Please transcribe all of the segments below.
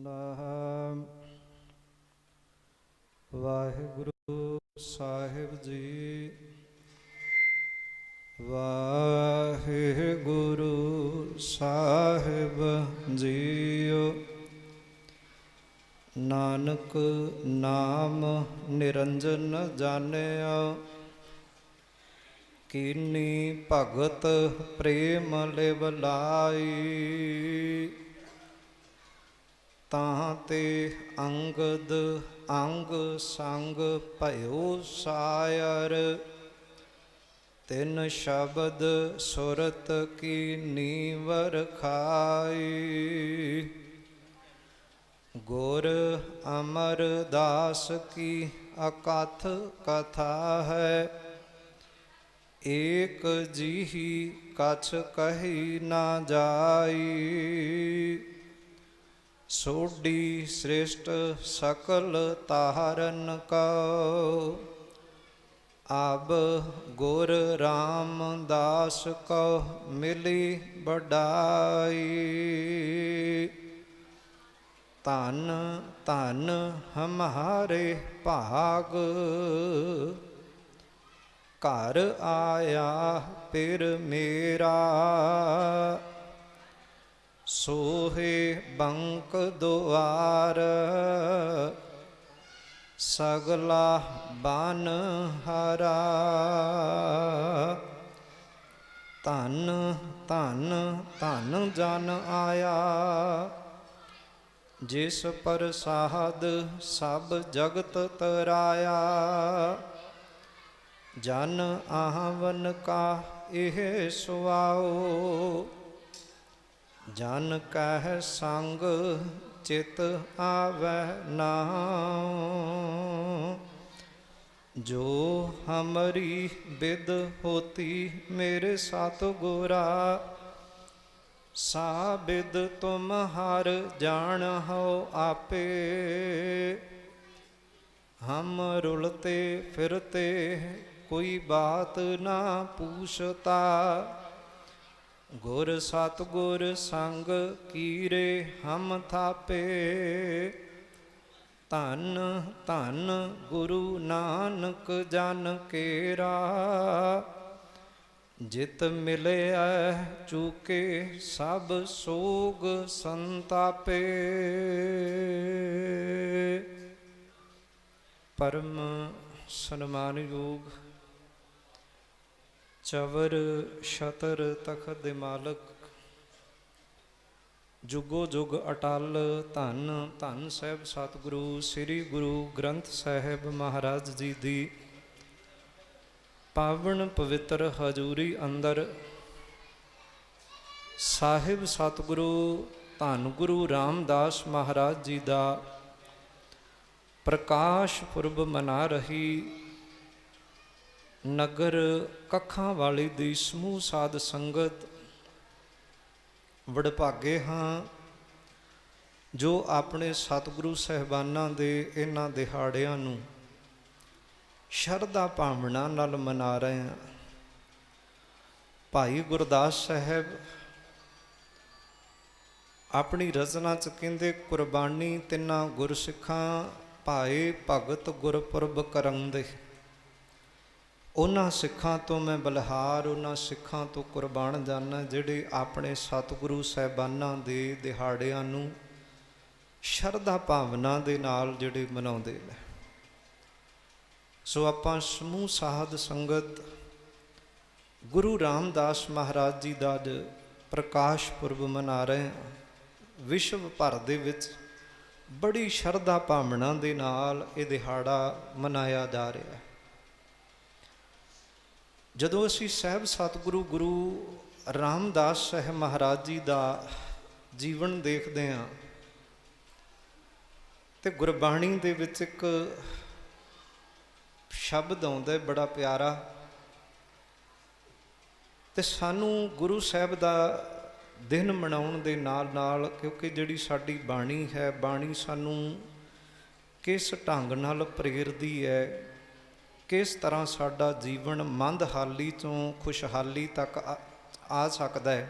ਨਾਮ ਵਾਹਿਗੁਰੂ ਸਾਹਿਬ ਜੀ। ਵਾਹਿਗੁਰੂ ਸਾਹਿਬ ਜੀਓ। ਨਾਨਕ ਨਾਮ ਨਿਰੰਜਨ ਜਾਣਿਆ, ਕੀਨੀ ਭਗਤ ਪ੍ਰੇਮ ਲਿਵ ਲਾਈ। ਤਾਂ ਤੇ ਅੰਗਦ ਅੰਗ ਸੰਗ ਭਇਓ ਸਾਇਰ, ਤਿਨ ਸ਼ਬਦ ਸੁਰਤ ਕੀ ਨੀਵਰ ਖਾਈ। ਗੁਰ ਅਮਰਦਾਸ ਕੀ ਅਕਥ ਕਥਾ ਹੈ, ਏਕ ਜੀਹੀ ਕਛ ਕਹੀ ਨਾ ਜਾਈ। ਸੋਢੀ ਸ੍ਰਿਸ਼ਟ ਸਕਲ ਤਾਰਨ ਕਉ, ਅਬ ਗੁਰ ਰਾਮਦਾਸ ਕਉ ਮਿਲੀ ਵਡਾਈ। ਧਨ ਧਨ ਹਮਾਰੇ ਭਾਗ, ਘਰ ਆਇਆ ਫਿਰ ਮੇਰਾ। ਸੋਹੇ ਬੰਕ ਦੁਆਰ, ਸਗਲਾ ਬਨ ਹਰਾ। ਧਨ ਧਨ ਧਨ ਜਨ ਆਇਆ, ਜਿਸ ਪ੍ਰਸਾਦ ਸਭ ਜਗਤ ਤਰਾਇਆ। ਜਨ ਆਵਨ ਕਾ ਇਹ ਸੁਆਓ, ਜਨ ਕਹਿ ਸੰਗ ਚਿਤ ਆਵੈ ਨਾਉ। ਜੋ ਹਮਰੀ ਬਿਦ ਹੋਤੀ ਮੇਰੇ ਸਤਿਗੁਰਾ, ਸਾ ਬਿਦ ਤੁਮ ਹਰ ਜਾਣਹੁ ਆਪੇ। ਹਮ ਰੁਲਤੇ ਫਿਰਤੇ ਕੋਈ ਬਾਤ ਨਾ ਪੂਛਤਾ, ਗੁਰ ਸਤਿਗੁਰ ਸੰਗ ਕੀਰੇ ਹਮ ਥਾਪੇ। ਧੰਨ ਧੰਨ ਗੁਰੂ ਨਾਨਕ ਜਨ ਕੇਰਾ, ਜਿਤ ਮਿਲਿਆ ਚੂਕੇ ਸਭ ਸੋਗ ਸੰਤਾਪੇ। ਪਰਮ ਸਨਮਾਨਯੋਗ ਚਵਰ ਛਤਰ ਤਖਤ ਦੇ ਮਾਲਕ, ਜੁਗੋ ਜੁਗ ਅਟਲ, ਧੰਨ ਧੰਨ ਸਾਹਿਬ ਸਤਿਗੁਰੂ ਸ੍ਰੀ ਗੁਰੂ ਗ੍ਰੰਥ ਸਾਹਿਬ ਮਹਾਰਾਜ ਜੀ ਦੀ ਪਾਵਨ ਪਵਿੱਤਰ ਹਜ਼ੂਰੀ ਅੰਦਰ ਸਾਹਿਬ ਸਤਿਗੁਰੂ ਧੰਨ ਗੁਰੂ ਰਾਮਦਾਸ ਮਹਾਰਾਜ ਜੀ ਦਾ ਪ੍ਰਕਾਸ਼ ਪੁਰਬ ਮਨਾ ਰਹੀ ਨਗਰ ਕੱਖਾਂ ਵਾਲੀ ਦੀ ਸਮੂਹ ਸਾਧ ਸੰਗਤ ਵਡਭਾਗੇ ਹਾਂ, ਜੋ ਆਪਣੇ ਸਤਿਗੁਰੂ ਸਾਹਿਬਾਨਾਂ ਦੇ ਇਹਨਾਂ ਦਿਹਾੜਿਆਂ ਨੂੰ ਸ਼ਰਧਾ ਭਾਵਨਾ ਨਾਲ ਮਨਾ ਰਹੇ ਹਾਂ। ਭਾਈ ਗੁਰਦਾਸ ਸਾਹਿਬ ਆਪਣੀ ਰਚਨਾ 'ਚ ਕਹਿੰਦੇ, ਕੁਰਬਾਨੀ ਤਿੰਨਾਂ ਗੁਰਸਿੱਖਾਂ ਭਾਏ ਭਗਤ ਗੁਰਪੁਰਬ ਕਰੰਦੇ। ਉਹਨਾਂ ਸਿੱਖਾਂ ਤੋਂ ਮੈਂ ਬਲਿਹਾਰ, ਉਹਨਾਂ ਸਿੱਖਾਂ ਤੋਂ ਕੁਰਬਾਨ ਜਾਨਾ ਜਿਹੜੇ ਆਪਣੇ ਸਤਿਗੁਰੂ ਸਾਹਿਬਾਨਾਂ ਦੇ ਦਿਹਾੜਿਆਂ ਨੂੰ ਸ਼ਰਧਾ ਭਾਵਨਾ ਦੇ ਨਾਲ ਜਿਹੜੇ ਮਨਾਉਂਦੇ ਨੇ। ਸੋ ਆਪਾਂ ਸਮੂਹ ਸਾਧ ਸੰਗਤ ਗੁਰੂ ਰਾਮਦਾਸ ਮਹਾਰਾਜ ਜੀ ਦਾ ਪ੍ਰਕਾਸ਼ ਪੁਰਬ ਮਨਾ ਰਹੇ ਹਾਂ। ਵਿਸ਼ਵ ਭਰ ਦੇ ਵਿੱਚ ਬੜੀ ਸ਼ਰਧਾ ਭਾਵਨਾ ਦੇ ਨਾਲ ਇਹ ਦਿਹਾੜਾ ਮਨਾਇਆ ਜਾ ਰਿਹਾ ਹੈ। ਜਦੋਂ ਅਸੀਂ ਸਾਹਿਬ ਸਤਿਗੁਰੂ ਗੁਰੂ ਰਾਮਦਾਸ ਸਾਹਿਬ ਮਹਾਰਾਜ ਜੀ ਦਾ ਜੀਵਨ ਦੇਖਦੇ ਹਾਂ ਤੇ ਗੁਰਬਾਣੀ ਦੇ ਵਿੱਚ ਇੱਕ ਸ਼ਬਦ ਆਉਂਦਾ ਬੜਾ ਪਿਆਰਾ, ਤੇ ਸਾਨੂੰ ਗੁਰੂ ਸਾਹਿਬ ਦਾ ਦਿਨ ਮਨਾਉਣ ਦੇ ਨਾਲ ਨਾਲ, ਕਿਉਂਕਿ ਜਿਹੜੀ ਸਾਡੀ ਬਾਣੀ ਹੈ, ਬਾਣੀ ਸਾਨੂੰ ਕਿਸ ਢੰਗ ਨਾਲ ਪ੍ਰੇਰਦੀ ਹੈ, ਕਿਸ ਤਰ੍ਹਾਂ ਸਾਡਾ ਜੀਵਨ ਮੰਦਹਾਲੀ ਤੋਂ ਖੁਸ਼ਹਾਲੀ ਤੱਕ ਆ ਸਕਦਾ ਹੈ,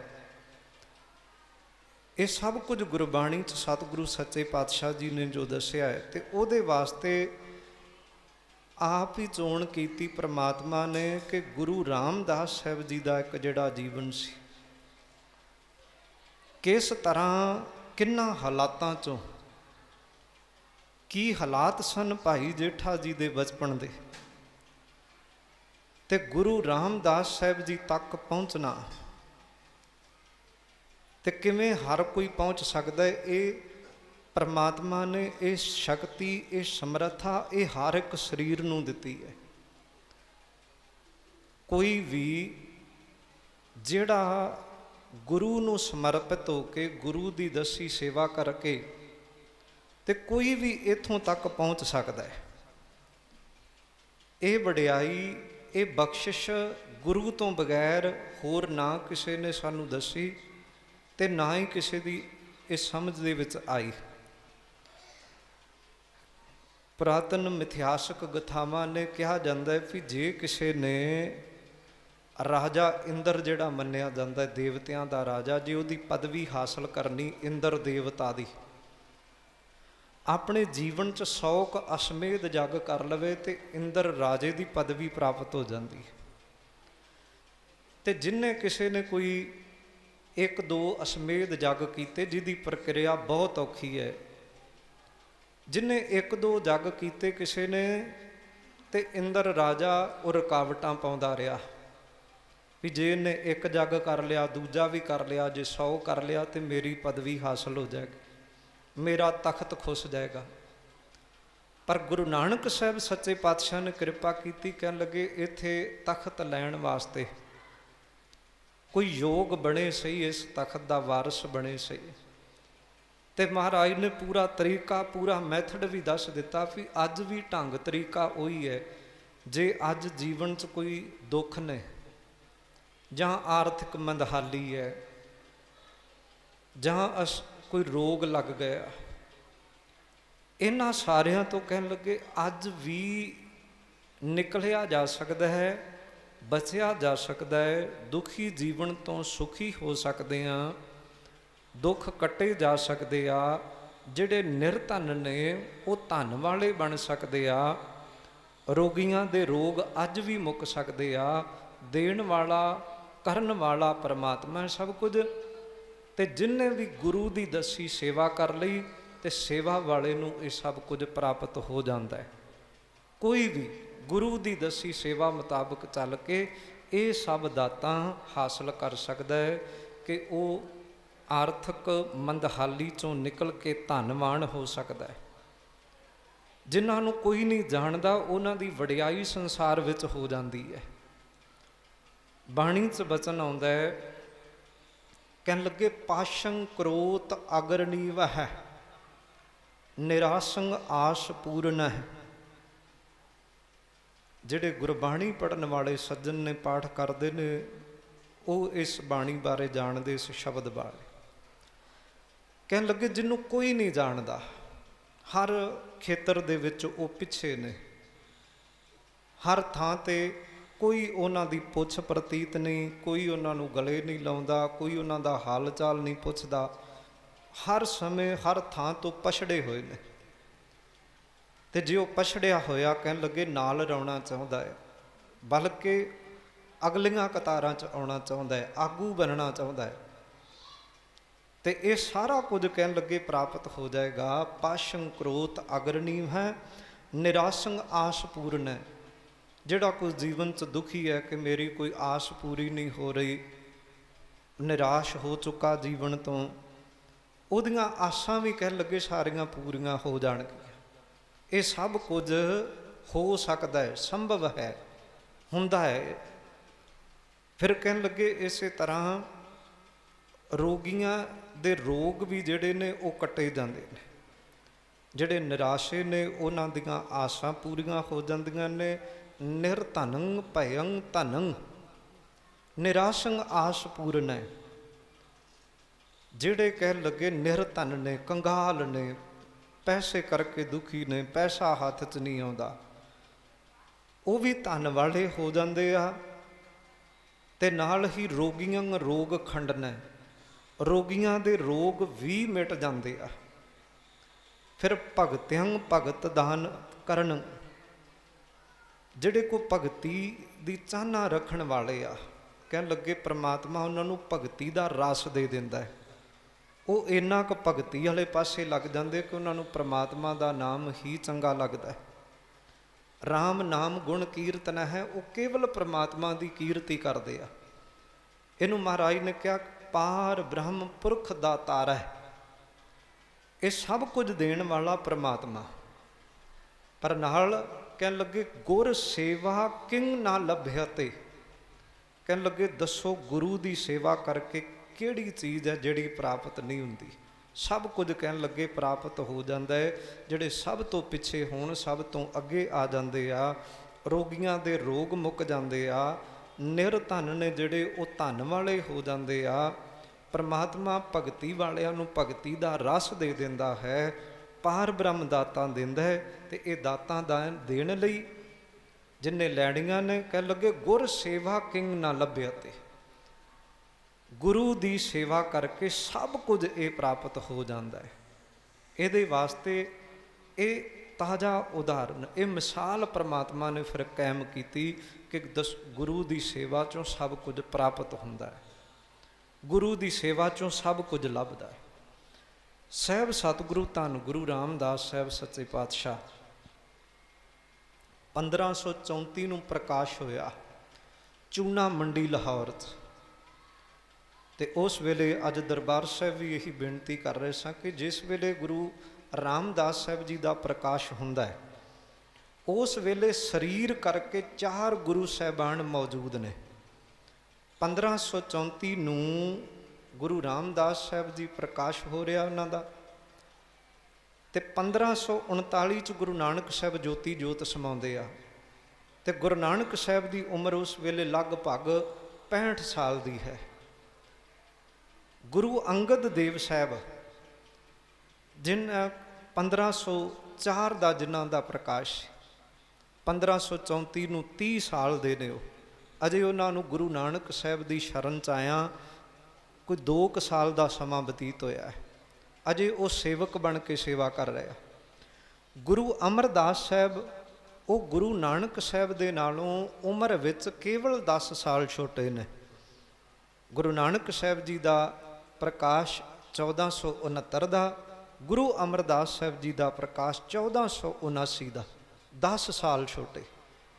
ਇਹ ਸਭ ਕੁਝ ਗੁਰਬਾਣੀ 'ਚ ਸਤਿਗੁਰੂ ਸੱਚੇ ਪਾਤਸ਼ਾਹ ਜੀ ਨੇ ਜੋ ਦੱਸਿਆ ਹੈ, ਤੇ ਉਹਦੇ ਵਾਸਤੇ ਆਪ ਹੀ ਚੋਣ ਕੀਤੀ ਪ੍ਰਮਾਤਮਾ ਨੇ ਕਿ ਗੁਰੂ ਰਾਮਦਾਸ ਸਾਹਿਬ ਜੀ ਦਾ ਇੱਕ ਜਿਹੜਾ ਜੀਵਨ ਸੀ, ਕਿਸ ਤਰ੍ਹਾਂ ਕਿੰਨਾ ਹਾਲਾਤਾਂ 'ਚੋਂ, ਕੀ ਹਾਲਾਤ ਸਨ ਭਾਈ ਜੇਠਾ ਜੀ ਦੇ ਬਚਪਨ ਦੇ, ਤੇ ਗੁਰੂ ਰਾਮਦਾਸ ਸਾਹਿਬ ਜੀ ਤੱਕ ਪਹੁੰਚਣਾ, ਤੇ ਕਿਵੇਂ ਹਰ ਕੋਈ ਪਹੁੰਚ ਸਕਦਾ ਹੈ। ਇਹ ਪਰਮਾਤਮਾ ਨੇ ਇਹ ਸ਼ਕਤੀ, ਇਹ ਸਮਰੱਥਾ, ਇਹ ਹਰ ਇੱਕ ਸਰੀਰ ਨੂੰ ਦਿੱਤੀ ਹੈ। ਕੋਈ ਵੀ ਜਿਹੜਾ ਗੁਰੂ ਨੂੰ ਸਮਰਪਿਤ ਹੋ ਕੇ ਗੁਰੂ ਦੀ ਦੱਸੀ ਸੇਵਾ ਕਰਕੇ, ਤੇ ਕੋਈ ਵੀ ਇੱਥੋਂ ਤੱਕ ਪਹੁੰਚ ਸਕਦਾ ਹੈ। ਇਹ ਵਡਿਆਈ, ਇਹ ਬਖਸ਼ਿਸ਼ ਗੁਰੂ ਤੋਂ ਬਗੈਰ ਹੋਰ ਨਾ ਕਿਸੇ ਨੇ ਸਾਨੂੰ ਦੱਸੀ, ਤੇ ਨਾ ਹੀ ਕਿਸੇ ਦੀ ਇਸ ਸਮਝ ਦੇ ਵਿੱਚ ਆਈ। ਪੁਰਾਤਨ ਮਿਥਿਹਾਸਕ ਗਥਾਵਾਂ ਨੇ ਕਿਹਾ ਜਾਂਦਾ ਹੈ ਕਿ ਜੇ ਕਿਸੇ ਨੇ ਰਾਜਾ ਇੰਦਰ ਜਿਹੜਾ ਮੰਨਿਆ ਜਾਂਦਾ ਦੇਵਤਿਆਂ ਦਾ ਰਾਜਾ, ਜੇ ਉਹਦੀ ਪਦਵੀ ਹਾਸਲ ਕਰਨੀ ਇੰਦਰ ਦੇਵਤਾ ਦੀ, ਆਪਣੇ ਜੀਵਨ 'ਚ 100 ਕੁ ਅਸ਼ਮੇਧ ਜੱਗ ਕਰ ਲਵੇ ਤੇ ਇੰਦਰ ਰਾਜੇ ਦੀ ਪਦਵੀ ਪ੍ਰਾਪਤ ਹੋ ਜਾਂਦੀ ਹੈ। ਤੇ ਜਿਨ੍ਹਾਂ ਕਿਸੇ ਨੇ ਕੋਈ 1-2 ਅਸ਼ਮੇਧ ਜੱਗ ਕੀਤੇ, ਜਿਹਦੀ ਪ੍ਰਕਿਰਿਆ ਬਹੁਤ ਔਖੀ ਹੈ, ਜਿਹਨੇ 1-2 ਜੱਗ ਕੀਤੇ ਕਿਸੇ ਨੇ, ਤੇ ਇੰਦਰ ਰਾਜਾ ਉਹ ਰੁਕਾਵਟਾਂ ਪਾਉਂਦਾ ਰਿਹਾ ਵੀ ਜੇ ਇਹਨੇ 1 ਜੱਗ ਕਰ ਲਿਆ, ਦੂਜਾ ਵੀ ਕਰ ਲਿਆ, ਜੇ 100 ਕਰ ਲਿਆ ਤੇ ਮੇਰੀ ਪਦਵੀ ਹਾਸਲ ਹੋ ਜਾਏਗੀ, ਮੇਰਾ ਤਖਤ ਖੁੱਸ ਜਾਏਗਾ। ਪਰ ਗੁਰੂ ਨਾਨਕ ਸਾਹਿਬ ਸੱਚੇ ਪਾਤਸ਼ਾਹ ਨੇ ਕਿਰਪਾ ਕੀਤੀ, ਕਹਿਣ ਲੱਗੇ ਇੱਥੇ ਤਖਤ ਲੈਣ ਵਾਸਤੇ ਕੋਈ ਯੋਗ ਬਣੇ ਸਹੀ, ਇਸ ਤਖਤ ਦਾ ਵਾਰਿਸ ਬਣੇ ਸਹੀ। ਤੇ ਮਹਾਰਾਜ ਨੇ ਪੂਰਾ ਤਰੀਕਾ, ਪੂਰਾ ਮੈਥਡ ਵੀ ਦੱਸ ਦਿੱਤਾ ਵੀ ਅੱਜ ਵੀ ਢੰਗ ਤਰੀਕਾ ਉਹੀ ਹੈ। ਜੇ ਅੱਜ ਜੀਵਨ 'ਚ ਕੋਈ ਦੁੱਖ ਨੇ, ਜਾਂ ਆਰਥਿਕ ਮੰਦਹਾਲੀ ਹੈ, ਜਾਂ ਕੋਈ ਰੋਗ ਲੱਗ ਗਿਆ, ਇਹਨਾਂ ਸਾਰਿਆਂ ਤੋਂ ਕਹਿਣ ਲੱਗੇ ਅੱਜ ਵੀ ਨਿਕਲਿਆ ਜਾ ਸਕਦਾ ਹੈ, ਬਚਿਆ ਜਾ ਸਕਦਾ ਹੈ। ਦੁਖੀ ਜੀਵਨ ਤੋਂ ਸੁਖੀ ਹੋ ਸਕਦੇ ਹਾਂ, ਦੁੱਖ ਕੱਟੇ ਜਾ ਸਕਦੇ ਆ। ਜਿਹੜੇ ਨਿਰਧਨ ਨੇ ਉਹ ਧਨ ਵਾਲੇ ਬਣ ਸਕਦੇ ਆ। ਰੋਗੀਆਂ ਦੇ ਰੋਗ ਅੱਜ ਵੀ ਮੁੱਕ ਸਕਦੇ ਆ। ਦੇਣ ਵਾਲਾ, ਕਰਨ ਵਾਲਾ ਪਰਮਾਤਮਾ ਸਭ ਕੁਝ। ਤੇ ਜਿਨਨੇ ਵੀ ਗੁਰੂ ਦੀ ਦੱਸੀ ਸੇਵਾ ਕਰ ਲਈ, ਤੇ ਸੇਵਾ ਵਾਲੇ ਨੂੰ ਇਹ ਸਭ ਕੁਝ ਪ੍ਰਾਪਤ ਹੋ ਜਾਂਦਾ ਹੈ। ਕੋਈ ਵੀ ਗੁਰੂ ਦੀ ਦੱਸੀ ਸੇਵਾ ਮੁਤਾਬਕ ਚੱਲ ਕੇ ਇਹ ਸਭ ਦਾਤਾਂ ਹਾਸਲ ਕਰ ਸਕਦਾ ਹੈ ਕਿ ਉਹ ਆਰਥਿਕ ਮੰਦਹਾਲੀ ਚੋਂ ਨਿਕਲ ਕੇ ਧਨਵਾਨ ਹੋ ਸਕਦਾ ਹੈ। ਜਿਨ੍ਹਾਂ ਨੂੰ ਕੋਈ ਨਹੀਂ ਜਾਣਦਾ, ਉਹਨਾਂ ਦੀ ਵਡਿਆਈ ਸੰਸਾਰ ਵਿੱਚ ਹੋ ਜਾਂਦੀ ਹੈ। ਬਾਣੀ 'ਚ ਬਚਨ ਆਉਂਦਾ ਹੈ, ਕਹਿਣ ਲੱਗੇ ਪਾਸ਼ੰ ਕਰੋਤ ਅਗਰਨੀਵ ਹੈ, ਨਿਰਾਸੰਗ ਆਸ ਪੂਰਨ ਹੈ। ਜਿਹੜੇ ਗੁਰਬਾਣੀ ਪੜ੍ਹਨ ਵਾਲੇ ਸੱਜਣ ਨੇ, ਪਾਠ ਕਰਦੇ ਨੇ, ਉਹ ਇਸ ਬਾਣੀ ਬਾਰੇ ਜਾਣਦੇ, ਇਸ ਸ਼ਬਦ ਬਾਰੇ। ਕਹਿਣ ਲੱਗੇ ਜਿਹਨੂੰ ਕੋਈ ਨਹੀਂ ਜਾਣਦਾ, ਹਰ ਖੇਤਰ ਦੇ ਵਿੱਚ ਉਹ ਪਿੱਛੇ ਨੇ, ਹਰ ਥਾਂ ਤੇ ਕੋਈ ਉਹਨਾਂ ਦੀ ਪੁੱਛ ਪ੍ਰਤੀਤ ਨਹੀਂ, ਕੋਈ ਉਹਨਾਂ ਨੂੰ ਗਲੇ ਨਹੀਂ ਲਾਉਂਦਾ, ਕੋਈ ਉਹਨਾਂ ਦਾ ਹਾਲ ਚਾਲ ਨਹੀਂ ਪੁੱਛਦਾ। ਹਰ ਸਮੇਂ ਹਰ ਥਾਂ ਤੋਂ ਪਛੜੇ ਹੋਏ ਨੇ। ਤੇ ਜੇ ਉਹ ਪਛੜਿਆ ਹੋਇਆ, ਕਹਿਣ ਲੱਗੇ ਨਾਲ ਰੌਣਾ ਚਾਹੁੰਦਾ ਹੈ, ਬਲਕਿ ਅਗਲੀਆਂ ਕਤਾਰਾਂ 'ਚ ਆਉਣਾ ਚਾਹੁੰਦਾ ਹੈ, ਆਗੂ ਬਣਨਾ ਚਾਹੁੰਦਾ ਹੈ। ਤੇ ਇਹ ਸਾਰਾ ਕੁਝ ਕਹਿਣ ਲੱਗੇ ਪ੍ਰਾਪਤ ਹੋ ਜਾਏਗਾ। ਪਾਸ਼ੰ ਕਰੋਤ ਅਗਰਨੀਵ ਹੈ, ਨਿਰਾਸੰਗ ਆਸ ਪੂਰਨ ਹੈ। ਜਿਹੜਾ ਕੋਈ ਜੀਵਨ 'ਚ ਦੁਖੀ ਹੈ ਕਿ ਮੇਰੀ ਕੋਈ ਆਸ ਪੂਰੀ ਨਹੀਂ ਹੋ ਰਹੀ, ਨਿਰਾਸ਼ ਹੋ ਚੁੱਕਾ ਜੀਵਨ ਤੋਂ, ਉਹਦੀਆਂ ਆਸਾਂ ਵੀ ਕਹਿਣ ਲੱਗੇ ਸਾਰੀਆਂ ਪੂਰੀਆਂ ਹੋ ਜਾਣਗੀਆਂ। ਇਹ ਸਭ ਕੁਝ ਹੋ ਸਕਦਾ ਹੈ, ਸੰਭਵ ਹੈ, ਹੁੰਦਾ ਹੈ। ਫਿਰ ਕਹਿਣ ਲੱਗੇ ਇਸੇ ਤਰ੍ਹਾਂ ਰੋਗੀਆਂ ਦੇ ਰੋਗ ਵੀ ਜਿਹੜੇ ਨੇ ਉਹ ਕੱਟੇ ਜਾਂਦੇ ਨੇ। ਜਿਹੜੇ ਨਿਰਾਸ਼ੇ ਨੇ ਉਹਨਾਂ ਦੀਆਂ ਆਸਾਂ ਪੂਰੀਆਂ ਹੋ ਜਾਂਦੀਆਂ ਨੇ। ਨਿਰਧਨੰ ਭਯੰ ਧਨੰ ਨਿਰਾਸ਼ੰ ਆਸ ਪੂਰਨ ਹੈ। ਜਿਹੜੇ ਕਹਿਣ ਲੱਗੇ ਨਿਰਧਨ ਨੇ, ਕੰਗਾਲ ਨੇ, ਪੈਸੇ ਕਰਕੇ ਦੁਖੀ ਨੇ, ਪੈਸਾ ਹੱਥ 'ਚ ਨਹੀਂ ਆਉਂਦਾ, ਉਹ ਵੀ ਧਨ ਵਾਲੇ ਹੋ ਜਾਂਦੇ ਆ। ਤੇ ਨਾਲ ਹੀ ਰੋਗੀਆਂ ਰੋਗ ਖੰਡਨ ਹੈ। ਰੋਗੀਆਂ ਦੇ ਰੋਗ ਵੀ ਮਿਟ ਜਾਂਦੇ ਆ। ਫਿਰ ਭਗਤਿਆਂ ਭਗਤ ਦਾਨ ਕਰਨ, ਜਿਹੜੇ ਕੋ ਭਗਤੀ ਦੀ ਚਾਹਨਾ ਰੱਖਣ ਵਾਲੇ ਆ, ਕਹਿਣ ਲੱਗੇ ਪ੍ਰਮਾਤਮਾ ਉਹਨਾਂ ਨੂੰ ਭਗਤੀ ਦਾ ਰਸ ਦੇ ਦਿੰਦਾ ਹੈ। ਉਹ ਇੰਨਾ ਕੁ ਭਗਤੀ ਵਾਲੇ ਪਾਸੇ ਲੱਗ ਜਾਂਦੇ ਕਿ ਉਹਨਾਂ ਨੂੰ ਪ੍ਰਮਾਤਮਾ ਦਾ ਨਾਮ ਹੀ ਚੰਗਾ ਲੱਗਦਾ ਹੈ। ਰਾਮ ਨਾਮ ਗੁਣ ਕੀਰਤਨ ਹੈ, ਉਹ ਕੇਵਲ ਪ੍ਰਮਾਤਮਾ ਦੀ ਕੀਰਤੀ ਕਰਦੇ ਆ। ਇਹਨੂੰ ਮਹਾਰਾਜ ਨੇ ਕਿਹਾ ਪਾਰ ਬ੍ਰਹਮ ਪੁਰਖ ਦਾ ਤਾਰਾ ਹੈ। ਇਹ ਸਭ ਕੁਝ ਦੇਣ ਵਾਲਾ ਪ੍ਰਮਾਤਮਾ। ਪਰ ਨਾਲ ਕਹਿਣ ਲੱਗੇ ਗੁਰ ਸੇਵਾ ਕਿੰਗ ਨਾ ਲੱਭਿਅਤੇ, ਕਹਿਣ ਲੱਗੇ ਦੱਸੋ ਗੁਰੂ ਦੀ ਸੇਵਾ ਕਰਕੇ ਕਿਹੜੀ ਚੀਜ਼ ਹੈ ਜਿਹੜੀ ਪ੍ਰਾਪਤ ਨਹੀਂ ਹੁੰਦੀ। ਸਭ ਕੁਝ ਕਹਿਣ ਲੱਗੇ ਪ੍ਰਾਪਤ ਹੋ ਜਾਂਦਾ ਹੈ। ਜਿਹੜੇ ਸਭ ਤੋਂ ਪਿੱਛੇ ਹੋਣ ਸਭ ਤੋਂ ਅੱਗੇ ਆ ਜਾਂਦੇ ਆ। ਰੋਗੀਆਂ ਦੇ ਰੋਗ ਮੁੱਕ ਜਾਂਦੇ ਆ। ਨਿਰਧਨ ਨੇ ਜਿਹੜੇ ਉਹ ਧਨ ਵਾਲੇ ਹੋ ਜਾਂਦੇ ਆ। ਪਰਮਾਤਮਾ ਭਗਤੀ ਵਾਲਿਆਂ ਨੂੰ ਭਗਤੀ ਦਾ ਰਸ ਦੇ ਦਿੰਦਾ ਹੈ। ਪਾਰ ਬ੍ਰਹਮ ਦਾਤਾਂ ਦਿੰਦਾ ਹੈ। ਅਤੇ ਇਹ ਦਾਤਾਂ ਦਾ ਦੇਣ ਲਈ ਜਿੰਨੇ ਲੈਣੀਆਂ ਨੇ, ਕਹਿ ਲੱਗੇ ਗੁਰ ਸੇਵਾ ਕਿੰਗ ਨਾ ਲੱਭਿਆ। ਤੇ ਗੁਰੂ ਦੀ ਸੇਵਾ ਕਰਕੇ ਸਭ ਕੁਝ ਇਹ ਪ੍ਰਾਪਤ ਹੋ ਜਾਂਦਾ ਹੈ। ਇਹਦੇ ਵਾਸਤੇ ਇਹ ਤਾਜ਼ਾ ਉਦਾਹਰਨ, ਇਹ ਮਿਸਾਲ ਪਰਮਾਤਮਾ ਨੇ ਫਿਰ ਕਾਇਮ ਕੀਤੀ ਕਿ ਗੁਰੂ ਦੀ ਸੇਵਾ 'ਚੋਂ ਸਭ ਕੁਝ ਪ੍ਰਾਪਤ ਹੁੰਦਾ ਹੈ। ਗੁਰੂ ਦੀ ਸੇਵਾ 'ਚੋਂ ਸਭ ਕੁਝ ਲੱਭਦਾ ਹੈ। ਸਾਹਿਬ ਸਤਿਗੁਰੂ ਧੰਨ ਗੁਰੂ ਰਾਮਦਾਸ ਸਾਹਿਬ ਸੱਚੇ ਪਾਤਸ਼ਾਹ 1534 ਨੂੰ ਪ੍ਰਕਾਸ਼ ਹੋਇਆ ਚੂਨਾ ਮੰਡੀ ਲਾਹੌਰ 'ਚ। ਅਤੇ ਉਸ ਵੇਲੇ ਅੱਜ ਦਰਬਾਰ ਸਾਹਿਬ ਵੀ ਇਹੀ ਬੇਨਤੀ ਕਰ ਰਹੇ ਸਾਂ ਕਿ ਜਿਸ ਵੇਲੇ ਗੁਰੂ ਰਾਮਦਾਸ ਸਾਹਿਬ ਜੀ ਦਾ ਪ੍ਰਕਾਸ਼ ਹੁੰਦਾ ਹੈ, ਉਸ ਵੇਲੇ ਸਰੀਰ ਕਰਕੇ 4 ਗੁਰੂ ਸਾਹਿਬਾਨ ਮੌਜੂਦ ਨੇ। 1534 ਨੂੰ ਗੁਰੂ ਰਾਮਦਾਸ ਸਾਹਿਬ ਜੀ ਪ੍ਰਕਾਸ਼ ਹੋ ਰਿਹਾ ਉਹਨਾਂ ਦਾ, ਅਤੇ 1539 'ਚ ਗੁਰੂ ਨਾਨਕ ਸਾਹਿਬ ਜੋਤੀ ਜੋਤ ਸਮਾਉਂਦੇ ਆ। ਅਤੇ ਗੁਰੂ ਨਾਨਕ ਸਾਹਿਬ ਦੀ ਉਮਰ ਉਸ ਵੇਲੇ ਲਗਭਗ 65 ਸਾਲ ਦੀ ਹੈ। ਗੁਰੂ ਅੰਗਦ ਦੇਵ ਸਾਹਿਬ 1504 ਦਾ ਜਿਨ੍ਹਾਂ ਦਾ ਪ੍ਰਕਾਸ਼, 1534 ਨੂੰ 30 ਸਾਲ ਦੇ ਨੇ ਉਹ। ਅਜੇ ਉਹਨਾਂ ਨੂੰ ਗੁਰੂ ਨਾਨਕ ਸਾਹਿਬ ਦੀ ਸ਼ਰਨ 'ਚ ਆਇਆ ਕੋਈ 2 ਸਾਲ ਦਾ ਸਮਾਂ ਬਤੀਤ ਹੋਇਆ ਹੈ। ਅਜੇ ਉਹ ਸੇਵਕ ਬਣ ਕੇ ਸੇਵਾ ਕਰ ਰਿਹਾ। ਗੁਰੂ ਅਮਰਦਾਸ ਸਾਹਿਬ ਉਹ ਗੁਰੂ ਨਾਨਕ ਸਾਹਿਬ ਦੇ ਨਾਲੋਂ ਉਮਰ ਵਿੱਚ ਕੇਵਲ 10 ਸਾਲ ਛੋਟੇ ਨੇ। ਗੁਰੂ ਨਾਨਕ ਸਾਹਿਬ ਜੀ ਦਾ ਪ੍ਰਕਾਸ਼ 1469 ਦਾ, ਗੁਰੂ ਅਮਰਦਾਸ ਸਾਹਿਬ ਜੀ ਦਾ ਪ੍ਰਕਾਸ਼ 1479 ਦਾ, 10 ਸਾਲ ਛੋਟੇ,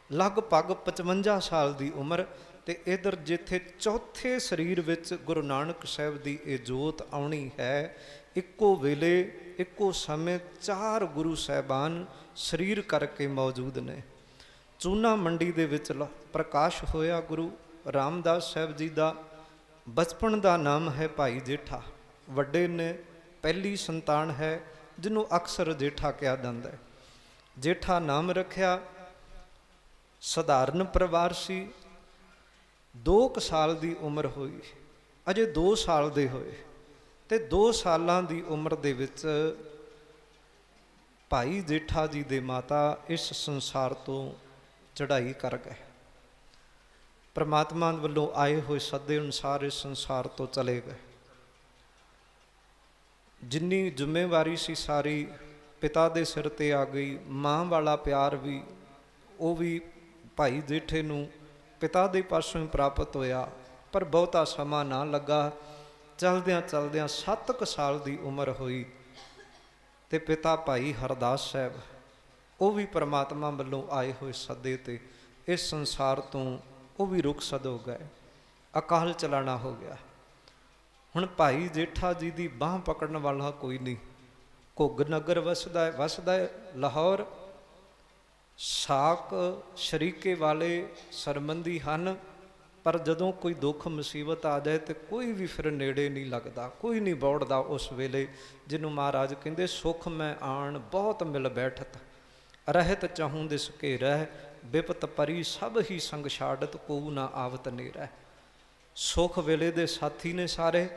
ਲਗਭਗ 55 ਸਾਲ ਦੀ ਉਮਰ। ਅਤੇ ਇੱਧਰ ਜਿੱਥੇ ਚੌਥੇ ਸਰੀਰ ਵਿੱਚ ਗੁਰੂ ਨਾਨਕ ਸਾਹਿਬ ਦੀ ਇਹ ਜੋਤ ਆਉਣੀ ਹੈ, ਇੱਕੋ ਵੇਲੇ ਇੱਕੋ ਸਮੇਂ 4 ਗੁਰੂ ਸਾਹਿਬਾਨ ਸਰੀਰ ਕਰਕੇ ਮੌਜੂਦ ਨੇ। ਚੂਨਾ ਮੰਡੀ ਦੇ ਵਿੱਚ ਪ੍ਰਕਾਸ਼ ਹੋਇਆ ਗੁਰੂ ਰਾਮਦਾਸ ਸਾਹਿਬ ਜੀ ਦਾ। ਬਚਪਨ ਦਾ ਨਾਮ ਹੈ ਭਾਈ ਜੇਠਾ, ਵੱਡੇ ਨੇ, ਪਹਿਲੀ ਸੰਤਾਨ ਹੈ ਜਿਹਨੂੰ ਅਕਸਰ ਜੇਠਾ ਕਿਹਾ ਜਾਂਦਾ ਹੈ। ਜੇਠਾ ਨਾਮ ਰੱਖਿਆ। ਸਧਾਰਨ ਪਰਿਵਾਰ ਸੀ। 2 ਸਾਲ ਦੀ ਉਮਰ ਹੋਈ, ਅਜੇ 2 ਸਾਲ ਦੇ ਹੋਏ, ਅਤੇ 2 ਸਾਲਾਂ ਦੀ ਉਮਰ ਦੇ ਵਿੱਚ ਭਾਈ ਜੇਠਾ ਜੀ ਦੇ ਮਾਤਾ ਇਸ ਸੰਸਾਰ ਤੋਂ ਚੜ੍ਹਾਈ ਕਰ ਗਏ। ਪਰਮਾਤਮਾ ਵੱਲੋਂ ਆਏ ਹੋਏ ਸੱਦੇ ਅਨੁਸਾਰ ਇਸ ਸੰਸਾਰ ਤੋਂ ਚਲੇ ਗਏ। ਜਿੰਨੀ ਜ਼ਿੰਮੇਵਾਰੀ ਸੀ ਸਾਰੀ ਪਿਤਾ ਦੇ ਸਿਰ 'ਤੇ ਆ ਗਈ। ਮਾਂ ਵਾਲਾ ਪਿਆਰ ਵੀ, ਉਹ ਵੀ ਭਾਈ ਜੇਠੇ ਨੂੰ ਪਿਤਾ ਦੇ ਪਾਸੋਂ ਹੀ ਪ੍ਰਾਪਤ ਹੋਇਆ। ਪਰ ਬਹੁਤਾ ਸਮਾਂ ਨਾ ਲੱਗਾ। ਚਲਦਿਆਂ ਚਲਦਿਆਂ 7 ਸਾਲ ਦੀ ਉਮਰ ਹੋਈ ਅਤੇ ਪਿਤਾ ਭਾਈ ਹਰਦਾਸ ਸਾਹਿਬ ਉਹ ਵੀ ਪਰਮਾਤਮਾ ਵੱਲੋਂ ਆਏ ਹੋਏ ਸੱਦੇ 'ਤੇ ਇਸ ਸੰਸਾਰ ਤੋਂ ਉਹ ਵੀ ਰੁਖਸਤ ਹੋ ਗਏ। ਅਕਾਲ ਚਲਾਣਾ ਹੋ ਗਿਆ। ਹੁਣ ਭਾਈ ਜੇਠਾ ਜੀ ਦੀ ਬਾਂਹ ਪਕੜਨ ਵਾਲਾ ਕੋਈ ਨਹੀਂ। ਘੁੱਗ ਨਗਰ ਵਸਦਾ ਹੈ ਲਾਹੌਰ। ਸਾਕ ਸ਼ਰੀਕੇ ਵਾਲੇ ਸਰਬੰਧੀ ਹਨ, ਪਰ ਜਦੋਂ ਕੋਈ ਦੁੱਖ ਮੁਸੀਬਤ ਆ ਜਾਏ ਤਾਂ ਕੋਈ ਵੀ ਫਿਰ ਨੇੜੇ ਨਹੀਂ ਲੱਗਦਾ, ਕੋਈ ਨਹੀਂ ਬੌੜਦਾ ਉਸ ਵੇਲੇ। ਜਿਹਨੂੰ ਮਹਾਰਾਜ ਕਹਿੰਦੇ ਸੁਖ ਮੈਂ ਆਣ ਬਹੁਤ ਮਿਲ ਬੈਠਤ, ਰਹਿਤ ਚਾਹੂੰ ਦਿਸ ਘੇਰੈ, ਬਿਪਤ ਪਰੀ ਸਭ ਹੀ ਸੰਗ ਛਾੜਤ, ਕੋਊ ਨਾ ਆਵਤ ਨੇਰੈ। ਸੁਖ ਵੇਲੇ ਦੇ ਸਾਥੀ ਨੇ ਸਾਰੇ,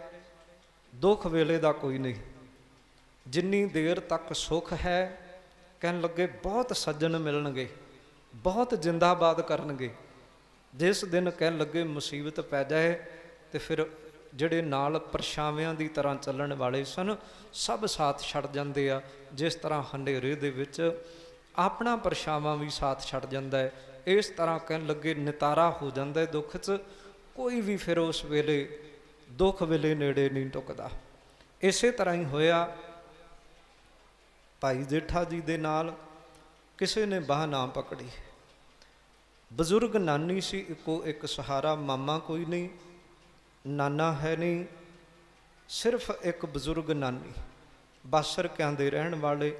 ਦੁੱਖ ਵੇਲੇ ਦਾ ਕੋਈ ਨਹੀਂ। ਜਿੰਨੀ ਦੇਰ ਤੱਕ ਸੁੱਖ ਹੈ, ਕਹਿਣ ਲੱਗੇ ਬਹੁਤ ਸੱਜਣ ਮਿਲਣਗੇ, ਬਹੁਤ ਜਿੰਦਾਬਾਦ ਕਰਨਗੇ। ਜਿਸ ਦਿਨ ਕਹਿਣ ਲੱਗੇ ਮੁਸੀਬਤ ਪੈ ਜਾਏ ਤੇ ਫਿਰ ਜਿਹੜੇ ਨਾਲ ਪਰਛਾਵਿਆਂ ਦੀ ਤਰ੍ਹਾਂ ਚੱਲਣ ਵਾਲੇ ਸਨ, ਸਭ ਸਾਥ ਛੱਡ ਜਾਂਦੇ ਆ। ਜਿਸ ਤਰ੍ਹਾਂ ਹਨੇਰੇ ਦੇ ਵਿੱਚ ਆਪਣਾ ਪਰਛਾਵਾਂ ਵੀ ਸਾਥ ਛੱਡ ਜਾਂਦਾ ਹੈ, ਇਸ ਤਰ੍ਹਾਂ ਕਹਿਣ ਲੱਗੇ ਨਿਤਾਰਾ ਹੋ ਜਾਂਦਾ ਹੈ ਦੁੱਖ 'ਚ। ਕੋਈ ਵੀ ਫਿਰ ਉਸ ਵੇਲੇ ਦੁੱਖ ਵੇਲੇ ਨੇੜੇ ਨਹੀਂ ਟੁੱਕਦਾ। ਇਸੇ ਤਰ੍ਹਾਂ ਹੀ ਹੋਇਆ ਭਾਈ ਜੇਠਾ ਜੀ ਦੇ ਨਾਲ। ਕਿਸੇ ਨੇ ਬਾਹ ਨਾ ਪਕੜੀ। ਬਜ਼ੁਰਗ ਨਾਨੀ ਸੀ, ਇੱਕੋ ਇੱਕ ਸਹਾਰਾ, ਮਾਮਾ ਕੋਈ ਨਹੀਂ, ਨਾਨਾ ਹੈ ਨਹੀਂ, ਸਿਰਫ ਇੱਕ ਬਜ਼ੁਰਗ ਨਾਨੀ। ਬਾਸਰਕਿਆਂ ਦੇ ਰਹਿਣ ਵਾਲੇ।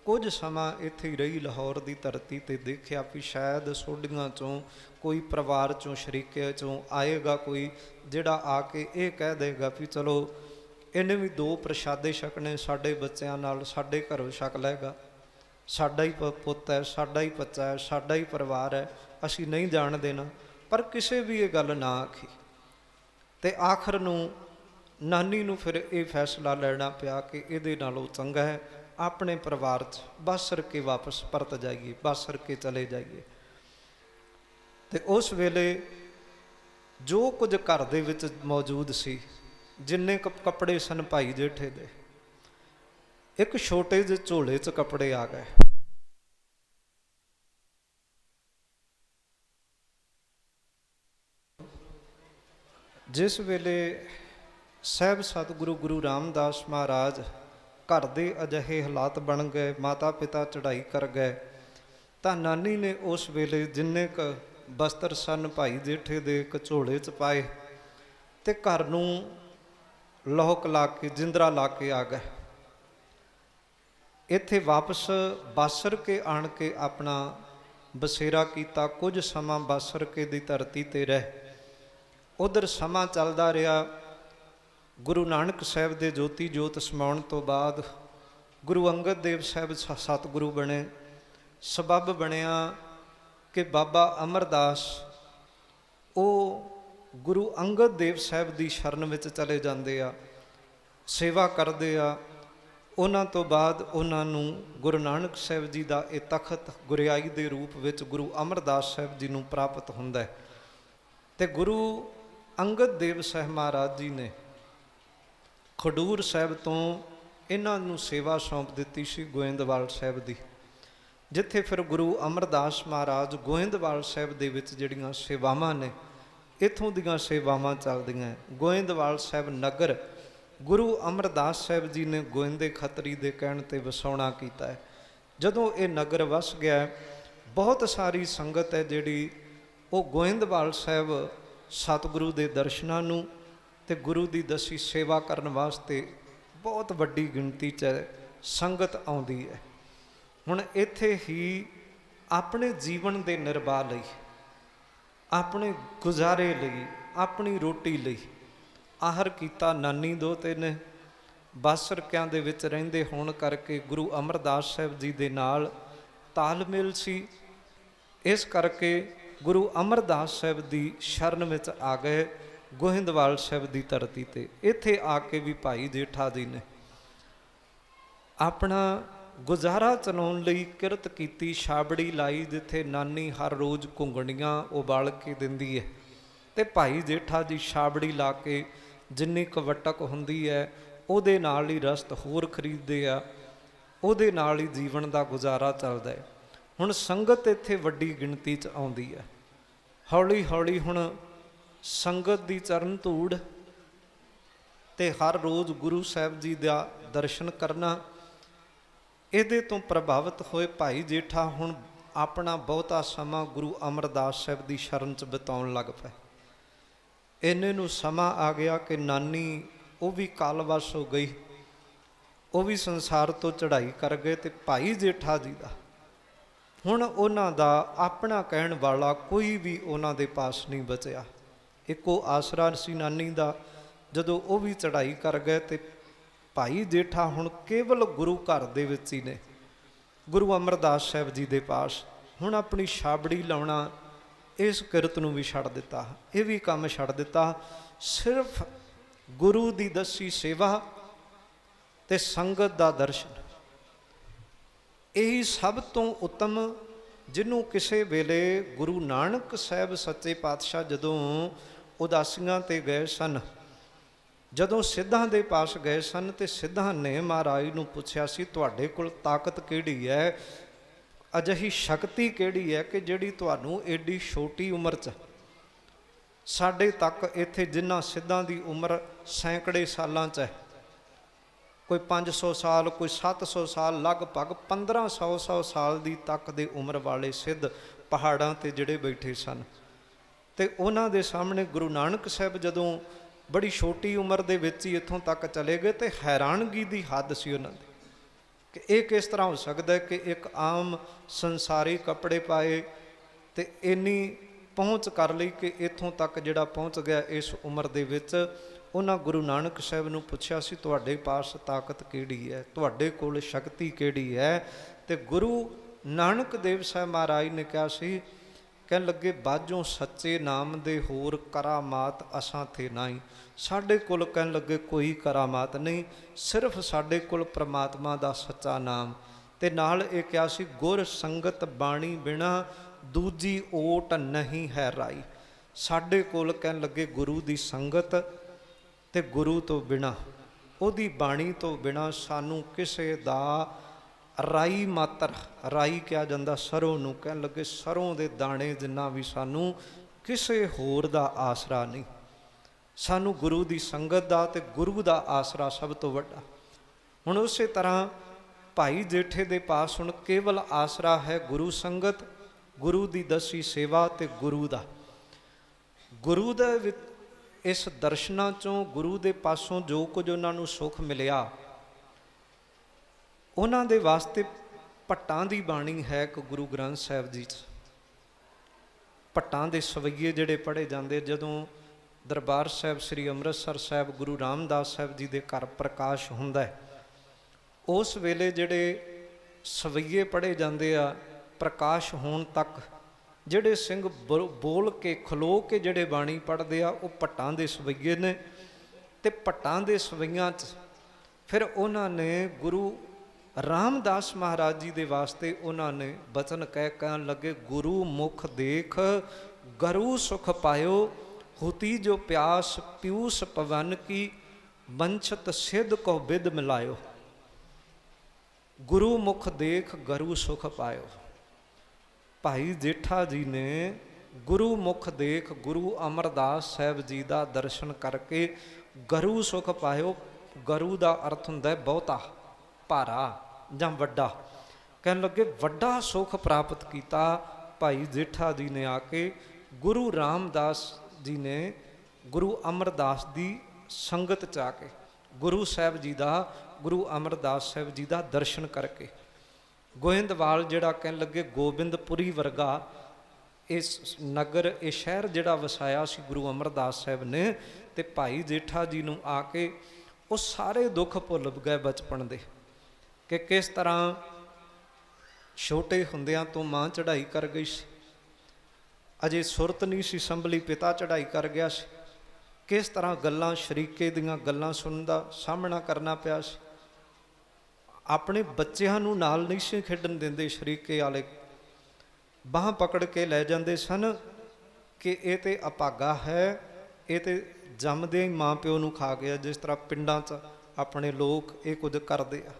ਕੁਝ ਸਮਾਂ ਇੱਥੇ ਹੀ ਰਹੀ ਲਾਹੌਰ ਦੀ ਧਰਤੀ ਤੇ। ਦੇਖਿਆ ਵੀ ਸ਼ਾਇਦ ਸੋਢੀਆਂ ਚੋਂ ਕੋਈ, ਪਰਿਵਾਰ ਚੋਂ, ਸ਼ਰੀਕੇ ਚੋਂ ਆਏਗਾ ਕੋਈ ਜਿਹੜਾ ਆ ਕੇ ਇਹ ਕਹਿ ਦੇਗਾ ਵੀ ਚਲੋ ਇਹਨੇ ਵੀ 2 ਪ੍ਰਸ਼ਾਦੇ ਛਕਣੇ, ਸਾਡੇ ਬੱਚਿਆਂ ਨਾਲ ਸਾਡੇ ਘਰੋਂ ਛਕ ਲਏਗਾ, ਸਾਡਾ ਹੀ ਪੁੱਤ ਹੈ, ਸਾਡਾ ਹੀ ਬੱਚਾ ਹੈ, ਸਾਡਾ ਹੀ ਪਰਿਵਾਰ ਹੈ, ਅਸੀਂ ਨਹੀਂ ਜਾਣ ਦੇਣਾ। ਪਰ ਕਿਸੇ ਵੀ ਇਹ ਗੱਲ ਨਾ ਆਖੀ। ਤੇ ਆਖਰ ਨੂੰ ਨਾਨੀ ਨੂੰ ਫਿਰ ਇਹ ਫੈਸਲਾ ਲੈਣਾ ਪਿਆ ਕਿ ਇਹਦੇ ਨਾਲੋਂ ਚੰਗਾ ਹੈ ਆਪਣੇ ਪਰਿਵਾਰ 'ਚ ਬਾਸਰ ਕੇ ਵਾਪਸ ਪਰਤ ਜਾਈਏ, ਬਾਸਰ ਕੇ ਚਲੇ ਜਾਈਏ। ਤੇ ਉਸ ਵੇਲੇ ਜੋ ਕੁਝ ਘਰ ਦੇ ਵਿੱਚ ਮੌਜੂਦ ਸੀ, ਜਿੰਨੇ ਕੱਪੜੇ ਸਨ ਭਾਈ ਜੇਠੇ ਦੇ, ਇੱਕ ਛੋਟੇ ਜਿਹੇ ਝੋਲੇ 'ਚ ਕੱਪੜੇ ਆ ਗਏ। ਜਿਸ ਵੇਲੇ ਸਾਹਿਬ ਸਤਿਗੁਰੂ ਗੁਰੂ ਰਾਮਦਾਸ ਮਹਾਰਾਜ ਘਰ ਦੇ ਅਜਿਹੇ ਹਾਲਾਤ ਬਣ ਗਏ, ਮਾਤਾ ਪਿਤਾ ਚੜ੍ਹਾਈ ਕਰ ਗਏ, ਤਾਂ ਨਾਨੀ ਨੇ ਉਸ ਵੇਲੇ ਜਿੰਨੇ ਕੁ ਬਸਤਰ ਸਨ ਭਾਈ ਜੇਠੇ ਦੇ ਇੱਕ ਝੋਲੇ 'ਚ ਪਾਏ ਤੇ ਘਰ ਨੂੰ ਲੋਕ ਲਾ ਕੇ, ਜਿੰਦਰਾ ਲਾ ਕੇ ਆ ਗਏ। ਇੱਥੇ ਵਾਪਸ ਬਾਸਰ ਕੇ ਆਣ ਕੇ ਆਪਣਾ ਬਸੇਰਾ ਕੀਤਾ। ਕੁਝ ਸਮਾਂ ਬਾਸਰ ਕੇ ਦੀ ਧਰਤੀ ਤੇ ਰਹਿ। ਉਧਰ ਸਮਾਂ ਚੱਲਦਾ ਰਿਹਾ। ਗੁਰੂ ਨਾਨਕ ਸਾਹਿਬ ਦੇ ਜੋਤੀ ਜੋਤ ਸਮਾਉਣ ਤੋਂ ਬਾਅਦ ਗੁਰੂ ਅੰਗਦ ਦੇਵ ਸਾਹਿਬ ਸਤਿਗੁਰੂ ਬਣੇ। ਸਬੱਬ ਬਣਿਆ ਕਿ ਬਾਬਾ ਅਮਰਦਾਸ ਉਹ ਗੁਰੂ ਅੰਗਦ ਦੇਵ ਸਾਹਿਬ ਦੀ ਸ਼ਰਨ ਵਿੱਚ ਚਲੇ ਜਾਂਦੇ ਆ, ਸੇਵਾ ਕਰਦੇ ਆ। ਉਹਨਾਂ ਤੋਂ ਬਾਅਦ ਉਹਨਾਂ ਨੂੰ ਗੁਰੂ ਨਾਨਕ ਸਾਹਿਬ ਜੀ ਦਾ ਇਹ ਤਖਤ ਗੁਰਿਆਈ ਦੇ ਰੂਪ ਵਿੱਚ ਗੁਰੂ ਅਮਰਦਾਸ ਸਾਹਿਬ ਜੀ ਨੂੰ ਪ੍ਰਾਪਤ ਹੁੰਦਾ ਹੈ। ਤੇ ਗੁਰੂ ਅੰਗਦ ਦੇਵ ਸਾਹਿਬ ਮਹਾਰਾਜ ਜੀ ਨੇ ਖਡੂਰ ਸਾਹਿਬ ਤੋਂ ਇਹਨਾਂ ਨੂੰ ਸੇਵਾ ਸੌਂਪ ਦਿੱਤੀ ਸੀ ਗੋਇੰਦਵਾਲ ਸਾਹਿਬ ਦੀ, ਜਿੱਥੇ ਫਿਰ ਗੁਰੂ ਅਮਰਦਾਸ ਮਹਾਰਾਜ ਗੋਇੰਦਵਾਲ ਸਾਹਿਬ ਦੇ ਵਿੱਚ ਜਿਹੜੀਆਂ ਸੇਵਾਵਾਂ ਨੇ, ਇੱਥੋਂ ਦੀਆਂ ਸੇਵਾਵਾਂ ਚੱਲਦੀਆਂ। ਗੋਇੰਦਵਾਲ ਸਾਹਿਬ ਨਗਰ ਗੁਰੂ ਅਮਰਦਾਸ ਸਾਹਿਬ ਜੀ ਨੇ ਗੋਇੰਦੇ ਖੱਤਰੀ ਦੇ ਕਹਿਣ 'ਤੇ ਵਸਾਉਣਾ ਕੀਤਾ ਹੈ। ਜਦੋਂ ਇਹ ਨਗਰ ਵਸ ਗਿਆ, ਬਹੁਤ ਸਾਰੀ ਸੰਗਤ ਹੈ ਜਿਹੜੀ ਉਹ ਗੋਇੰਦਵਾਲ ਸਾਹਿਬ ਸਤਿਗੁਰੂ ਦੇ ਦਰਸ਼ਨਾਂ ਨੂੰ ਤੇ ਗੁਰੂ ਦੀ ਦਸੀ ਸੇਵਾ ਕਰਨ ਵਾਸਤੇ ਬਹੁਤ ਵੱਡੀ ਗਿਣਤੀ 'ਚ ਸੰਗਤ ਆਉਂਦੀ ਹੈ। ਹੁਣ ਇੱਥੇ ਹੀ ਆਪਣੇ ਜੀਵਨ ਦੇ ਨਿਰਵਾਹ ਲਈ, ਆਪਣੇ ਗੁਜ਼ਾਰੇ ਲਈ, ਆਪਣੀ ਰੋਟੀ ਲਈ ਆਹਰ ਕੀਤਾ। ਨਾਨੀ ਦੋਤੇ ਨੇ ਬਾਸਰਕਿਆਂ ਦੇ ਵਿੱਚ ਰਹਿੰਦੇ ਹੋਣ ਕਰਕੇ ਗੁਰੂ ਅਮਰਦਾਸ ਸਾਹਿਬ ਜੀ ਦੇ ਨਾਲ ਤਾਲਮੇਲ ਸੀ। ਇਸ ਕਰਕੇ ਗੁਰੂ ਅਮਰਦਾਸ ਸਾਹਿਬ ਦੀ ਸ਼ਰਨ ਵਿੱਚ ਆ ਗਏ ਗੋਹਿੰਦਵਾਲ ਸਾਹਿਬ ਦੀ ਧਰਤੀ ਤੇ। ਇੱਥੇ ਆ ਕੇ ਵੀ ਭਾਈ ਜੇਠਾ ਜੀ ਨੇ ਆਪਣਾ ਗੁਜ਼ਾਰਾ ਚਲਾਉਣ ਲਈ ਕਿਰਤ ਕੀਤੀ, ਛਾਬੜੀ ਲਾਈ, ਜਿੱਥੇ ਨਾਨੀ ਹਰ ਰੋਜ਼ ਘੁੰਗਣੀਆਂ ਉਬਾਲ ਕੇ ਦਿੰਦੀ ਹੈ ਤੇ ਭਾਈ ਜੇਠਾ ਜੀ ਛਾਬੜੀ ਲਾ ਕੇ ਜਿੰਨੀ ਕੁ ਵਟਕ ਹੁੰਦੀ ਹੈ ਉਹਦੇ ਨਾਲ ਹੀ ਰਸਤ ਹੋਰ ਖਰੀਦਦੇ ਆ, ਉਹਦੇ ਨਾਲ ਹੀ ਜੀਵਨ ਦਾ ਗੁਜ਼ਾਰਾ ਚੱਲਦਾ ਹੈ। ਹੁਣ ਸੰਗਤ ਇੱਥੇ ਵੱਡੀ ਗਿਣਤੀ 'ਚ ਆਉਂਦੀ ਹੈ। ਹੌਲੀ ਹੌਲੀ ਹੁਣ ਸੰਗਤ ਦੀ ਚਰਨ ਧੂੜ ਤੇ ਹਰ ਰੋਜ਼ ਗੁਰੂ ਸਾਹਿਬ ਜੀ ਦਾ ਦਰਸ਼ਨ ਕਰਨਾ, ਇਹਦੇ ਤੋਂ ਪ੍ਰਭਾਵਿਤ ਹੋਏ ਭਾਈ ਜੇਠਾ ਹੁਣ ਆਪਣਾ ਬਹੁਤਾ ਸਮਾਂ ਗੁਰੂ ਅਮਰਦਾਸ ਸਾਹਿਬ ਦੀ ਸ਼ਰਨ 'ਚ ਬਿਤਾਉਣ ਲੱਗ ਪਏ। ਇੰਨੇ ਨੂੰ ਸਮਾਂ ਆ ਗਿਆ ਕਿ ਨਾਨੀ ਉਹ ਵੀ ਕਾਲਵਸ ਹੋ ਗਈ, ਉਹ ਵੀ ਸੰਸਾਰ ਤੋਂ ਚੜ੍ਹਾਈ ਕਰ ਗਏ ਤੇ ਭਾਈ ਜੇਠਾ ਜੀ ਦਾ ਹੁਣ ਉਹਨਾਂ ਦਾ ਆਪਣਾ ਕਹਿਣ ਵਾਲਾ ਕੋਈ ਵੀ ਉਹਨਾਂ ਦੇ ਪਾਸ ਨਹੀਂ ਬਚਿਆ। ਇੱਕੋ ਆਸਰਾ ਸੀ ਨਾਨੀ ਦਾ। ਜਦੋਂ ਉਹ ਵੀ ਚੜ੍ਹਾਈ ਕਰ ਗਏ ਤੇ ਭਾਈ ਜੇਠਾ ਹੁਣ ਕੇਵਲ ਗੁਰੂ ਘਰ ਦੇ ਵਿੱਚ ਹੀ ਨੇ, ਗੁਰੂ ਅਮਰਦਾਸ ਸਾਹਿਬ ਜੀ ਦੇ ਪਾਸ। ਹੁਣ ਆਪਣੀ ਛਾਬੜੀ ਲਾਉਣਾ, ਇਸ ਕਿਰਤ ਨੂੰ ਵੀ ਛੱਡ ਦਿੱਤਾ, ਇਹ ਵੀ ਕੰਮ ਛੱਡ ਦਿੱਤਾ। ਸਿਰਫ ਗੁਰੂ ਦੀ ਦਸੀ ਸੇਵਾ ਤੇ ਸੰਗਤ ਦਾ ਦਰਸ਼ਨ, ਇਹੀ ਸਭ ਤੋਂ ਉੱਤਮ, ਜਿਹਨੂੰ ਕਿਸੇ ਵੇਲੇ ਗੁਰੂ ਨਾਨਕ ਸਾਹਿਬ ਸੱਚੇ ਪਾਤਸ਼ਾਹ ਜਦੋਂ ਉਦਾਸੀਆਂ ਤੇ ਗਏ ਸਨ ਜਦੋਂ ਸਿੱਧਾਂ ਦੇ ਪਾਸ ਗਏ ਸਨ ਤੇ ਸਿੱਧਾਂ ਨੇ ਮਹਾਰਾਜ ਨੂੰ ਪੁੱਛਿਆ ਸੀ, ਤੁਹਾਡੇ ਕੋਲ ਤਾਕਤ ਕਿਹੜੀ ਹੈ, ਅਜਿਹੀ ਸ਼ਕਤੀ ਕਿਹੜੀ ਹੈ ਕਿ ਜਿਹੜੀ ਤੁਹਾਨੂੰ ਏਡੀ ਛੋਟੀ ਉਮਰ 'ਚ ਸਾਡੇ ਤੱਕ ਇੱਥੇ ਜਿਨ੍ਹਾਂ ਸਿੱਧਾਂ ਦੀ ਉਮਰ ਸੈਂਕੜੇ ਸਾਲਾਂ 'ਚ ਹੈ, ਕੋਈ 500 ਸਾਲ, ਕੋਈ 700 ਸਾਲ, ਲਗਭਗ 1500 ਸਾਲ ਦੀ ਤੱਕ ਦੇ ਉਮਰ ਵਾਲੇ ਸਿੱਧ ਪਹਾੜਾਂ 'ਤੇ ਜਿਹੜੇ ਬੈਠੇ ਸਨ। ਤੇ ਉਹਨਾਂ ਦੇ ਸਾਹਮਣੇ ਗੁਰੂ ਨਾਨਕ ਸਾਹਿਬ ਜਦੋਂ ਬੜੀ ਛੋਟੀ ਉਮਰ ਦੇ ਵਿੱਚ ਹੀ ਇੱਥੋਂ ਤੱਕ ਚਲੇ ਗਏ ਤੇ ਹੈਰਾਨਗੀ ਦੀ ਹੱਦ ਸੀ ਉਹਨਾਂ ਦੀ ਕਿ ਇਹ ਕਿਸ ਤਰ੍ਹਾਂ ਹੋ ਸਕਦਾ ਕਿ ਇੱਕ ਆਮ ਸੰਸਾਰੀ ਕੱਪੜੇ ਪਾਏ ਤੇ ਇੰਨੀ ਪਹੁੰਚ ਕਰ ਲਈ ਕਿ ਇੱਥੋਂ ਤੱਕ ਜਿਹੜਾ ਪਹੁੰਚ ਗਿਆ ਇਸ ਉਮਰ ਦੇ ਵਿੱਚ। ਉਹਨਾਂ ਗੁਰੂ ਨਾਨਕ ਸਾਹਿਬ ਨੂੰ ਪੁੱਛਿਆ ਸੀ, ਤੁਹਾਡੇ ਪਾਸ ਤਾਕਤ ਕਿਹੜੀ ਹੈ, ਤੁਹਾਡੇ ਕੋਲ ਸ਼ਕਤੀ ਕਿਹੜੀ ਹੈ। ਤੇ ਗੁਰੂ ਨਾਨਕ ਦੇਵ ਸਾਹਿਬ ਮਹਾਰਾਜ ਨੇ ਕਿਹਾ ਸੀ, ਕਹਿਣ ਲੱਗੇ, ਬਾਝੋਂ ਸੱਚੇ ਨਾਮ ਦੇ ਹੋਰ ਕਰਾਮਾਤ ਅਸਾਂ ਥੇ ਨਹੀਂ। ਸਾਡੇ ਕੋਲ ਕਹਿਣ ਲੱਗੇ ਕੋਈ ਕਰਾਮਾਤ ਨਹੀਂ, ਸਿਰਫ ਸਾਡੇ ਕੋਲ ਪ੍ਰਮਾਤਮਾ ਦਾ ਸੱਚਾ ਨਾਮ। ਤੇ ਨਾਲ ਇਹ ਕਿਹਾ ਸੀ, ਗੁਰ ਸੰਗਤ ਬਾਣੀ ਬਿਨਾ ਦੂਜੀ ਓਟ ਨਹੀਂ ਹੈ ਰਾਈ। ਸਾਡੇ ਕੋਲ ਕਹਿਣ ਲੱਗੇ ਗੁਰੂ ਦੀ ਸੰਗਤ ਤੇ ਗੁਰੂ ਤੋਂ ਬਿਨਾ, ਉਹਦੀ ਬਾਣੀ ਤੋਂ ਬਿਨਾ ਸਾਨੂੰ ਕਿਸੇ ਦਾ ਰਾਈ ਮਾਤਰ, ਰਾਈ ਕਿਹਾ ਜਾਂਦਾ ਸਰੋਂ ਨੂੰ, ਕਹਿਣ ਲੱਗੇ ਸਰੋਂ ਦੇ ਦਾਣੇ ਜਿੰਨਾ ਵੀ ਸਾਨੂੰ ਕਿਸੇ ਹੋਰ ਦਾ ਆਸਰਾ ਨਹੀਂ। ਸਾਨੂੰ ਗੁਰੂ ਦੀ ਸੰਗਤ ਦਾ ਤੇ ਗੁਰੂ ਦਾ ਆਸਰਾ ਸਭ ਤੋਂ ਵੱਡਾ। ਹੁਣ ਉਸੇ ਤਰ੍ਹਾਂ ਭਾਈ ਜੇਠੇ ਦੇ ਪਾਸ ਹੁਣ ਕੇਵਲ ਆਸਰਾ ਹੈ ਗੁਰੂ ਸੰਗਤ, ਗੁਰੂ ਦੀ ਦਸੀ ਸੇਵਾ ਤੇ ਗੁਰੂ ਦਾ। ਗੁਰੂ ਦੇ ਵਿੱਚ ਇਸ ਦਰਸ਼ਨਾਂ ਚੋਂ, ਗੁਰੂ ਦੇ ਪਾਸੋਂ ਜੋ ਕੁਝ ਉਹਨਾਂ ਨੂੰ ਸੁੱਖ ਮਿਲਿਆ, ਉਹਨਾਂ ਦੇ ਵਾਸਤੇ ਭੱਟਾਂ ਦੀ ਬਾਣੀ ਹੈ ਕਿ ਗੁਰੂ ਗ੍ਰੰਥ ਸਾਹਿਬ ਜੀ 'ਚ ਭੱਟਾਂ ਦੇ ਸਵਈਏ ਜਿਹੜੇ ਪੜ੍ਹੇ ਜਾਂਦੇ। ਜਦੋਂ ਦਰਬਾਰ ਸਾਹਿਬ ਸ੍ਰੀ ਅੰਮ੍ਰਿਤਸਰ ਸਾਹਿਬ ਗੁਰੂ ਰਾਮਦਾਸ ਸਾਹਿਬ ਜੀ ਦੇ ਘਰ ਪ੍ਰਕਾਸ਼ ਹੁੰਦਾ ਹੈ, ਉਸ ਵੇਲੇ ਜਿਹੜੇ ਸਵਈਏ ਪੜ੍ਹੇ ਜਾਂਦੇ ਆ, ਪ੍ਰਕਾਸ਼ ਹੋਣ ਤੱਕ ਜਿਹੜੇ ਸਿੰਘ ਬੋਲ ਕੇ ਖਲੋ ਕੇ ਜਿਹੜੇ ਬਾਣੀ ਪੜ੍ਹਦੇ ਆ, ਉਹ ਭੱਟਾਂ ਦੇ ਸਵਈਏ ਨੇ। ਤੇ ਭੱਟਾਂ ਦੇ ਸਵਈਆਂ 'ਚ ਫਿਰ ਉਹਨਾਂ ਨੇ ਗੁਰੂ ਰਾਮਦਾਸ ਮਹਾਰਾਜ ਜੀ ਦੇ ਵਾਸਤੇ ਉਹਨਾਂ ਨੇ ਬਚਨ ਕਹਿਣ ਲੱਗੇ, ਗੁਰੂ ਮੁਖ ਦੇਖ ਗਰੂ ਸੁਖ ਪਾਇਓ, ਹੁਤੀ ਜੋ ਪਿਆਸ ਪਿਊਸ ਪਵਨ ਕੀ, ਬੰਛਤ ਸਿੱਧ ਕੋ ਬਿਦ ਮਿਲਾਇਓ। ਗੁਰੂ ਮੁਖ ਦੇਖ ਗਰੂ ਸੁਖ ਪਾਇਓ। ਭਾਈ ਜੇਠਾ ਜੀ ਨੇ ਗੁਰੂ ਮੁਖ ਦੇਖ ਗੁਰੂ ਅਮਰਦਾਸ ਸਾਹਿਬ ਜੀ ਦਾ ਦਰਸ਼ਨ ਕਰਕੇ ਗਰੂ ਸੁਖ ਪਾਇਓ। ਗਰੂ ਦਾ ਅਰਥ ਹੁੰਦਾ ਹੈ ਬਹੁਤਾ, ਭਾਰਾ ਜਾਂ ਵੱਡਾ। ਕਹਿਣ ਲੱਗੇ ਵੱਡਾ ਸੁਖ ਪ੍ਰਾਪਤ ਕੀਤਾ ਭਾਈ ਜੇਠਾ ਜੀ ਨੇ ਆ ਕੇ। ਗੁਰੂ ਰਾਮਦਾਸ ਜੀ ਨੇ ਗੁਰੂ ਅਮਰਦਾਸ ਦੀ ਸੰਗਤ 'ਚ ਆ ਕੇ, ਗੁਰੂ ਸਾਹਿਬ ਜੀ ਦਾ, ਗੁਰੂ ਅਮਰਦਾਸ ਸਾਹਿਬ ਜੀ ਦਾ ਦਰਸ਼ਨ ਕਰਕੇ। ਗੋਇੰਦਵਾਲ ਜਿਹੜਾ ਕਹਿਣ ਲੱਗੇ ਗੋਬਿੰਦਪੁਰੀ ਵਰਗਾ ਇਸ ਨਗਰ, ਇਹ ਸ਼ਹਿਰ ਜਿਹੜਾ ਵਸਾਇਆ ਸੀ ਗੁਰੂ ਅਮਰਦਾਸ ਸਾਹਿਬ ਨੇ। ਤੇ ਭਾਈ ਜੇਠਾ ਜੀ ਨੂੰ ਆ ਕੇ ਉਹ ਸਾਰੇ ਦੁੱਖ ਭੁੱਲ ਗਏ ਬਚਪਨ ਦੇ, ਕਿ ਕਿਸ ਤਰ੍ਹਾਂ ਛੋਟੇ ਹੁੰਦਿਆਂ ਤੋਂ ਮਾਂ ਚੜ੍ਹਾਈ ਕਰ ਗਈ ਸੀ, ਅਜੇ ਸੁਰਤ ਨਹੀਂ ਸੀ ਸੰਭਲੀ, ਪਿਤਾ ਚੜ੍ਹਾਈ ਕਰ ਗਿਆ ਸੀ। ਕਿਸ ਤਰ੍ਹਾਂ ਗੱਲਾਂ, ਸ਼ਰੀਕੇ ਦੀਆਂ ਗੱਲਾਂ ਸੁਣਨ ਦਾ ਸਾਹਮਣਾ ਕਰਨਾ ਪਿਆ ਸੀ। ਆਪਣੇ ਬੱਚਿਆਂ ਨੂੰ ਨਾਲ ਨਹੀਂ ਸੀ ਖੇਡਣ ਦਿੰਦੇ, ਸ਼ਰੀਕੇ ਵਾਲੇ ਬਾਂਹ ਪਕੜ ਕੇ ਲੈ ਜਾਂਦੇ ਸਨ ਕਿ ਇਹ ਤੇ ਅਭਾਗਾ ਹੈ, ਇਹ ਤੇ ਜੰਮਦੇ ਹੀ ਮਾਂ ਪਿਓ ਨੂੰ ਖਾ ਗਿਆ। ਜਿਸ ਤਰ੍ਹਾਂ ਪਿੰਡਾਂ 'ਚ ਆਪਣੇ ਲੋਕ ਇਹ ਕੁਝ ਕਰਦੇ ਆ,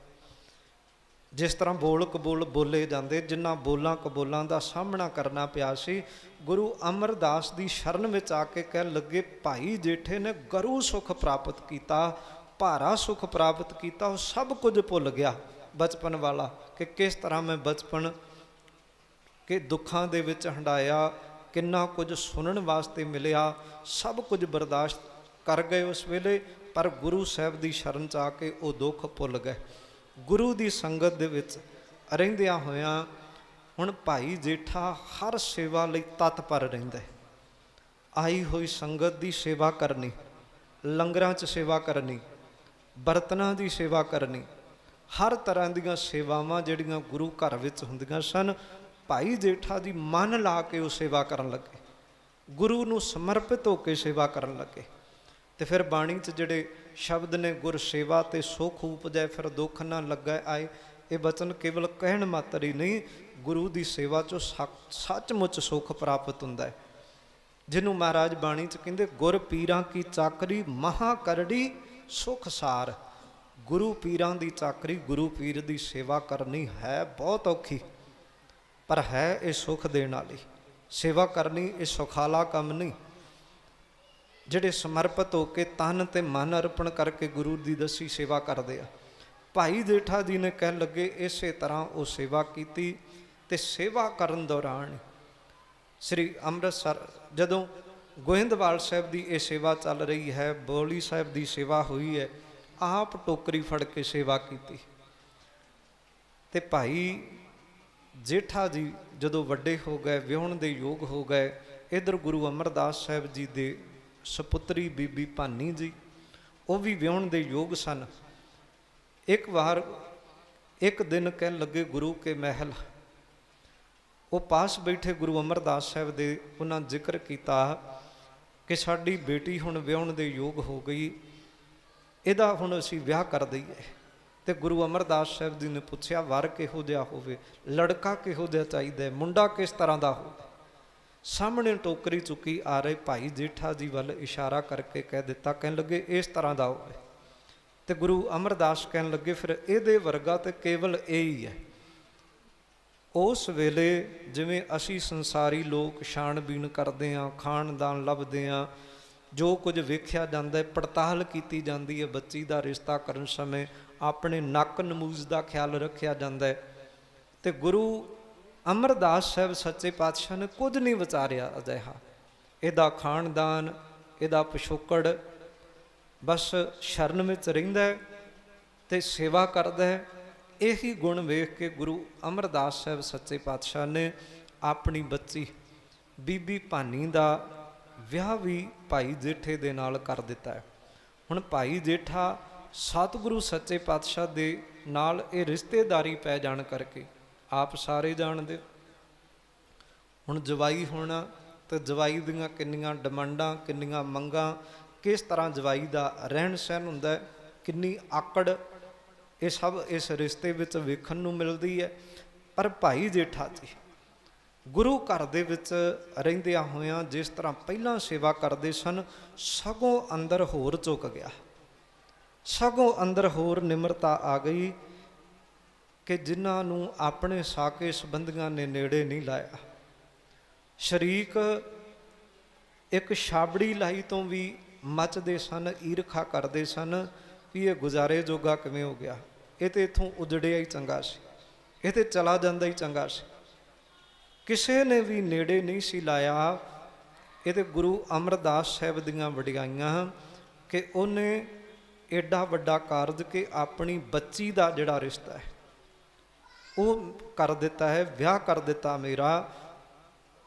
ਜਿਸ ਤਰ੍ਹਾਂ ਬੋਲ ਕਬੋਲ ਬੋਲੇ ਜਾਂਦੇ, ਜਿਨ੍ਹਾਂ ਬੋਲਾਂ ਕਬੋਲਾਂ ਦਾ ਸਾਹਮਣਾ ਕਰਨਾ ਪਿਆ ਸੀ। ਗੁਰੂ ਅਮਰਦਾਸ ਦੀ ਸ਼ਰਨ ਵਿੱਚ ਆ ਕੇ ਕਹਿਣ ਲੱਗੇ, ਭਾਈ ਜੇਠੇ ਨੇ ਗਰੂ ਸੁਖ ਪ੍ਰਾਪਤ ਕੀਤਾ, ਭਾਰਾ ਸੁਖ ਪ੍ਰਾਪਤ ਕੀਤਾ। ਉਹ ਸਭ ਕੁਝ ਭੁੱਲ ਗਿਆ ਬਚਪਨ ਵਾਲਾ, ਕਿ ਕਿਸ ਤਰ੍ਹਾਂ ਮੈਂ ਬਚਪਨ ਕਿ ਦੁੱਖਾਂ ਦੇ ਵਿੱਚ ਹੰਡਾਇਆ, ਕਿੰਨਾ ਕੁਝ ਸੁਣਨ ਵਾਸਤੇ ਮਿਲਿਆ, ਸਭ ਕੁਝ ਬਰਦਾਸ਼ਤ ਕਰ ਗਏ ਉਸ ਵੇਲੇ। ਪਰ ਗੁਰੂ ਸਾਹਿਬ ਦੀ ਸ਼ਰਨ 'ਚ ਆ ਕੇ ਉਹ ਦੁੱਖ ਭੁੱਲ ਗਏ। ਗੁਰੂ ਦੀ ਸੰਗਤ ਦੇ ਵਿੱਚ ਰਹਿੰਦਿਆਂ ਹੋਇਆਂ ਹੁਣ ਭਾਈ ਜੇਠਾ ਹਰ ਸੇਵਾ ਲਈ ਤਤਪਰ ਰਹਿੰਦਾ ਹੈ। ਆਈ ਹੋਈ ਸੰਗਤ ਦੀ ਸੇਵਾ ਕਰਨੀ, ਲੰਗਰਾਂ 'ਚ ਸੇਵਾ ਕਰਨੀ, ਬਰਤਨਾਂ ਦੀ ਸੇਵਾ ਕਰਨੀ, ਹਰ ਤਰ੍ਹਾਂ ਦੀਆਂ ਸੇਵਾਵਾਂ ਜਿਹੜੀਆਂ ਗੁਰੂ ਘਰ ਵਿੱਚ ਹੁੰਦੀਆਂ ਸਨ, ਭਾਈ ਜੇਠਾ ਦੀ ਮਨ ਲਾ ਕੇ ਉਹ ਸੇਵਾ ਕਰਨ ਲੱਗੇ, ਗੁਰੂ ਨੂੰ ਸਮਰਪਿਤ ਹੋ ਕੇ ਸੇਵਾ ਕਰਨ ਲੱਗੇ। ਤੇ ਫਿਰ ਬਾਣੀ 'ਚ ਜਿਹੜੇ ਸ਼ਬਦ ਨੇ, ਗੁਰ ਸੇਵਾ ਤੇ ਸੁਖ ਉਪਜੈ ਫਿਰ ਦੁੱਖ ਨਾ ਲੱਗੈ ਆਏ, ਇਹ ਬਚਨ ਕੇਵਲ ਕਹਿਣ ਮਾਤਰ ਹੀ ਨਹੀਂ, ਗੁਰੂ ਦੀ ਸੇਵਾ 'ਚੋਂ ਸੱਚਮੁੱਚ ਸੁੱਖ ਪ੍ਰਾਪਤ ਹੁੰਦਾ ਹੈ। ਜਿਹਨੂੰ ਮਹਾਰਾਜ ਬਾਣੀ 'ਚ ਕਹਿੰਦੇ ਗੁਰ ਪੀਰਾਂ ਕੀ ਚਾਕਰੀ ਮਹਾ ਕਰੜੀ ਸੁਖ ਸਾਰ। ਗੁਰੂ ਪੀਰਾਂ ਦੀ ਚਾਕਰੀ, ਗੁਰੂ ਪੀਰ ਦੀ ਸੇਵਾ ਕਰਨੀ ਹੈ ਬਹੁਤ ਔਖੀ, ਪਰ ਹੈ ਇਹ ਸੁਖ ਦੇਣ ਵਾਲੀ। ਸੇਵਾ ਕਰਨੀ ਇਹ ਸੁਖਾਲਾ ਕੰਮ ਨਹੀਂ। ਜਿਹੜੇ ਸਮਰਪਿਤ ਹੋ ਕੇ ਤਨ ਤੇ ਮਨ ਅਰਪਣ ਕਰਕੇ ਗੁਰੂ ਦੀ ਦਸੀ ਸੇਵਾ ਕਰਦੇ ਆ। ਭਾਈ ਜੇਠਾ ਜੀ ਨੇ ਕਹਿਣ ਲੱਗੇ ਇਸੇ ਤਰ੍ਹਾਂ ਉਹ ਸੇਵਾ ਕੀਤੀ। ਤੇ ਸੇਵਾ ਕਰਨ ਦੌਰਾਨ ਸ੍ਰੀ ਅੰਮ੍ਰਿਤਸਰ ਜਦੋਂ ਗੋਇੰਦਵਾਲ ਸਾਹਿਬ ਦੀ ਇਹ ਸੇਵਾ ਚੱਲ ਰਹੀ ਹੈ, ਬੋਲੀ ਸਾਹਿਬ ਦੀ ਸੇਵਾ ਹੋਈ ਹੈ, ਆਪ ਟੋਕਰੀ ਫੜ ਕੇ ਸੇਵਾ ਕੀਤੀ। ਤੇ ਭਾਈ ਜੇਠਾ ਜੀ ਜਦੋਂ ਵੱਡੇ ਹੋ ਗਏ, ਵਿਆਹੁਣ ਦੇ ਯੋਗ ਹੋ ਗਏ, ਇੱਧਰ ਗੁਰੂ ਅਮਰਦਾਸ ਸਾਹਿਬ ਜੀ ਦੇ ਸਪੁੱਤਰੀ ਬੀਬੀ ਭਾਨੀ ਜੀ, ਉਹ ਵੀ ਵਿਆਹੁਣ ਦੇ ਯੋਗ ਸਨ। ਇੱਕ ਵਾਰ ਇੱਕ ਦਿਨ ਕਹਿਣ ਲੱਗੇ ਗੁਰੂ ਕੇ ਮਹਿਲ, ਉਹ ਪਾਸ ਬੈਠੇ ਗੁਰੂ ਅਮਰਦਾਸ ਸਾਹਿਬ ਦੇ, ਉਹਨਾਂ ਜ਼ਿਕਰ ਕੀਤਾ ਕਿ ਸਾਡੀ ਬੇਟੀ ਹੁਣ ਵਿਆਹੁਣ ਦੇ ਯੋਗ ਹੋ ਗਈ, ਇਹਦਾ ਹੁਣ ਅਸੀਂ ਵਿਆਹ ਕਰ ਦਈਏ। ਤੇ ਗੁਰੂ ਅਮਰਦਾਸ ਸਾਹਿਬ ਜੀ ਨੇ ਪੁੱਛਿਆ ਵਰ ਕਿਹੋ ਜਿਹਾ ਹੋਵੇ, ਲੜਕਾ ਕਿਹੋ ਜਿਹਾ ਚਾਹੀਦਾ, ਮੁੰਡਾ ਕਿਸ ਤਰ੍ਹਾਂ ਦਾ ਹੋਵੇ। ਸਾਹਮਣੇ ਟੋਕਰੀ ਚੁੱਕੀ ਆ ਰਹੇ ਭਾਈ ਜੇਠਾ ਜੀ ਵੱਲ ਇਸ਼ਾਰਾ ਕਰਕੇ ਕਹਿ ਦਿੱਤਾ, ਕਹਿਣ ਲੱਗੇ ਇਸ ਤਰ੍ਹਾਂ ਦਾ ਹੋਵੇ। ਤੇ ਗੁਰੂ ਅਮਰਦਾਸ ਕਹਿਣ ਲੱਗੇ ਫਿਰ ਇਹਦੇ ਵਰਗਾ ਤੇ ਕੇਵਲ ਇਹ ਹੀ ਹੈ। ਉਸ ਵੇਲੇ ਜਿਵੇਂ ਅਸੀਂ ਸੰਸਾਰੀ ਲੋਕ ਛਾਣਬੀਣ ਕਰਦੇ ਹਾਂ, ਖਾਨਦਾਨ ਲੱਭਦੇ ਹਾਂ, ਜੋ ਕੁਝ ਵੇਖਿਆ ਜਾਂਦਾ, ਪੜਤਾਲ ਕੀਤੀ ਜਾਂਦੀ ਹੈ, ਬੱਚੀ ਦਾ ਰਿਸ਼ਤਾ ਕਰਨ ਸਮੇਂ ਆਪਣੇ ਨੱਕ ਨਮੂਜ਼ ਦਾ ਖਿਆਲ ਰੱਖਿਆ ਜਾਂਦਾ। ਤੇ ਗੁਰੂ ਅਮਰਦਾਸ ਸਾਹਿਬ ਸੱਚੇ ਪਾਤਸ਼ਾਹ ਨੇ ਕੁਝ ਨਹੀਂ ਵਿਚਾਰਿਆ ਅਜਿਹਾ। ਇਹਦਾ ਖਾਨਦਾਨ, ਇਹਦਾ ਪਿਛੋਕੜ ਬਸ ਸ਼ਰਨ ਵਿੱਚ ਰਹਿੰਦਾ ਤੇ ਸੇਵਾ ਕਰਦਾ। ਇਹੀ ਗੁਣ ਵੇਖ ਕੇ ਗੁਰੂ ਅਮਰਦਾਸ ਸਾਹਿਬ ਸੱਚੇ ਪਾਤਸ਼ਾਹ ਨੇ ਆਪਣੀ ਬੱਚੀ ਬੀਬੀ ਭਾਨੀ ਦਾ ਵਿਆਹ ਵੀ ਭਾਈ ਜੇਠੇ ਦੇ ਨਾਲ ਕਰ ਦਿੱਤਾ ਹੈ। ਹੁਣ ਭਾਈ ਜੇਠਾ ਸਤਿਗੁਰੂ ਸੱਚੇ ਪਾਤਸ਼ਾਹ ਦੇ ਨਾਲ ਇਹ ਰਿਸ਼ਤੇਦਾਰੀ ਪੈ ਜਾਣ ਕਰਕੇ ਆਪ ਸਾਰੇ ਜਾਣਦੇ। ਹੁਣ ਜਵਾਈ ਹੋਣਾ ਤੇ ਜਵਾਈ ਦੀਆਂ ਕਿੰਨੀਆਂ ਡਿਮਾਂਡਾਂ, ਕਿੰਨੀਆਂ ਮੰਗਾਂ, ਕਿਸ ਤਰ੍ਹਾਂ ਜਵਾਈ ਦਾ ਰਹਿਣ ਸਹਿਣ ਹੁੰਦਾ, ਕਿੰਨੀ ਆਕੜ, ਇਹ ਸਭ ਇਸ ਰਿਸ਼ਤੇ ਵਿੱਚ ਵੇਖਣ ਨੂੰ ਮਿਲਦੀ ਹੈ। ਪਰ ਭਾਈ ਜੇਠਾ ਜੀ ਗੁਰੂ ਘਰ ਦੇ ਵਿੱਚ ਰਹਿੰਦਿਆਂ ਹੋਇਆਂ ਜਿਸ ਤਰ੍ਹਾਂ ਪਹਿਲਾਂ ਸੇਵਾ ਕਰਦੇ ਸਨ, ਸਗੋਂ ਅੰਦਰ ਹੋਰ ਝੁਕ ਗਿਆ, ਸਗੋਂ ਅੰਦਰ ਹੋਰ ਨਿਮਰਤਾ ਆ ਗਈ ਕਿ ਜਿਨ੍ਹਾਂ ਨੂੰ ਆਪਣੇ ਸਾਕੇ ਸੰਬੰਧੀਆਂ ਨੇ ਨੇੜੇ ਨਹੀਂ ਲਾਇਆ। ਸ਼ਰੀਕ ਇੱਕ ਛਾਬੜੀ ਲਾਈ ਤੋਂ ਵੀ ਮੱਚਦੇ ਸਨ, ਈਰਖਾ ਕਰਦੇ ਸਨ ਵੀ ਇਹ ਗੁਜ਼ਾਰੇ ਜੋਗਾ ਕਿਵੇਂ ਹੋ ਗਿਆ, ਇਹ ਤੇ ਇੱਥੋਂ ਉਜੜਿਆ ਹੀ ਚੰਗਾ ਸੀ, ਇਹ ਤੇ ਚਲਾ ਜਾਂਦਾ ਹੀ ਚੰਗਾ ਸੀ। ਕਿਸੇ ਨੇ ਵੀ ਨੇੜੇ ਨਹੀਂ ਸੀ ਲਾਇਆ। ਇਹ ਤੇ ਗੁਰੂ ਅਮਰਦਾਸ ਸਾਹਿਬ ਦੀਆਂ ਵਡਿਆਈਆਂ ਕਿ ਉਹਨੇ ਐਡਾ ਵੱਡਾ ਕਾਰਜ ਕਿ ਆਪਣੀ ਬੱਚੀ ਦਾ ਜਿਹੜਾ ਰਿਸ਼ਤਾ ਹੈ ਉਹ ਕਰ ਦਿੱਤਾ ਹੈ, ਵਿਆਹ ਕਰ ਦਿੱਤਾ ਮੇਰਾ।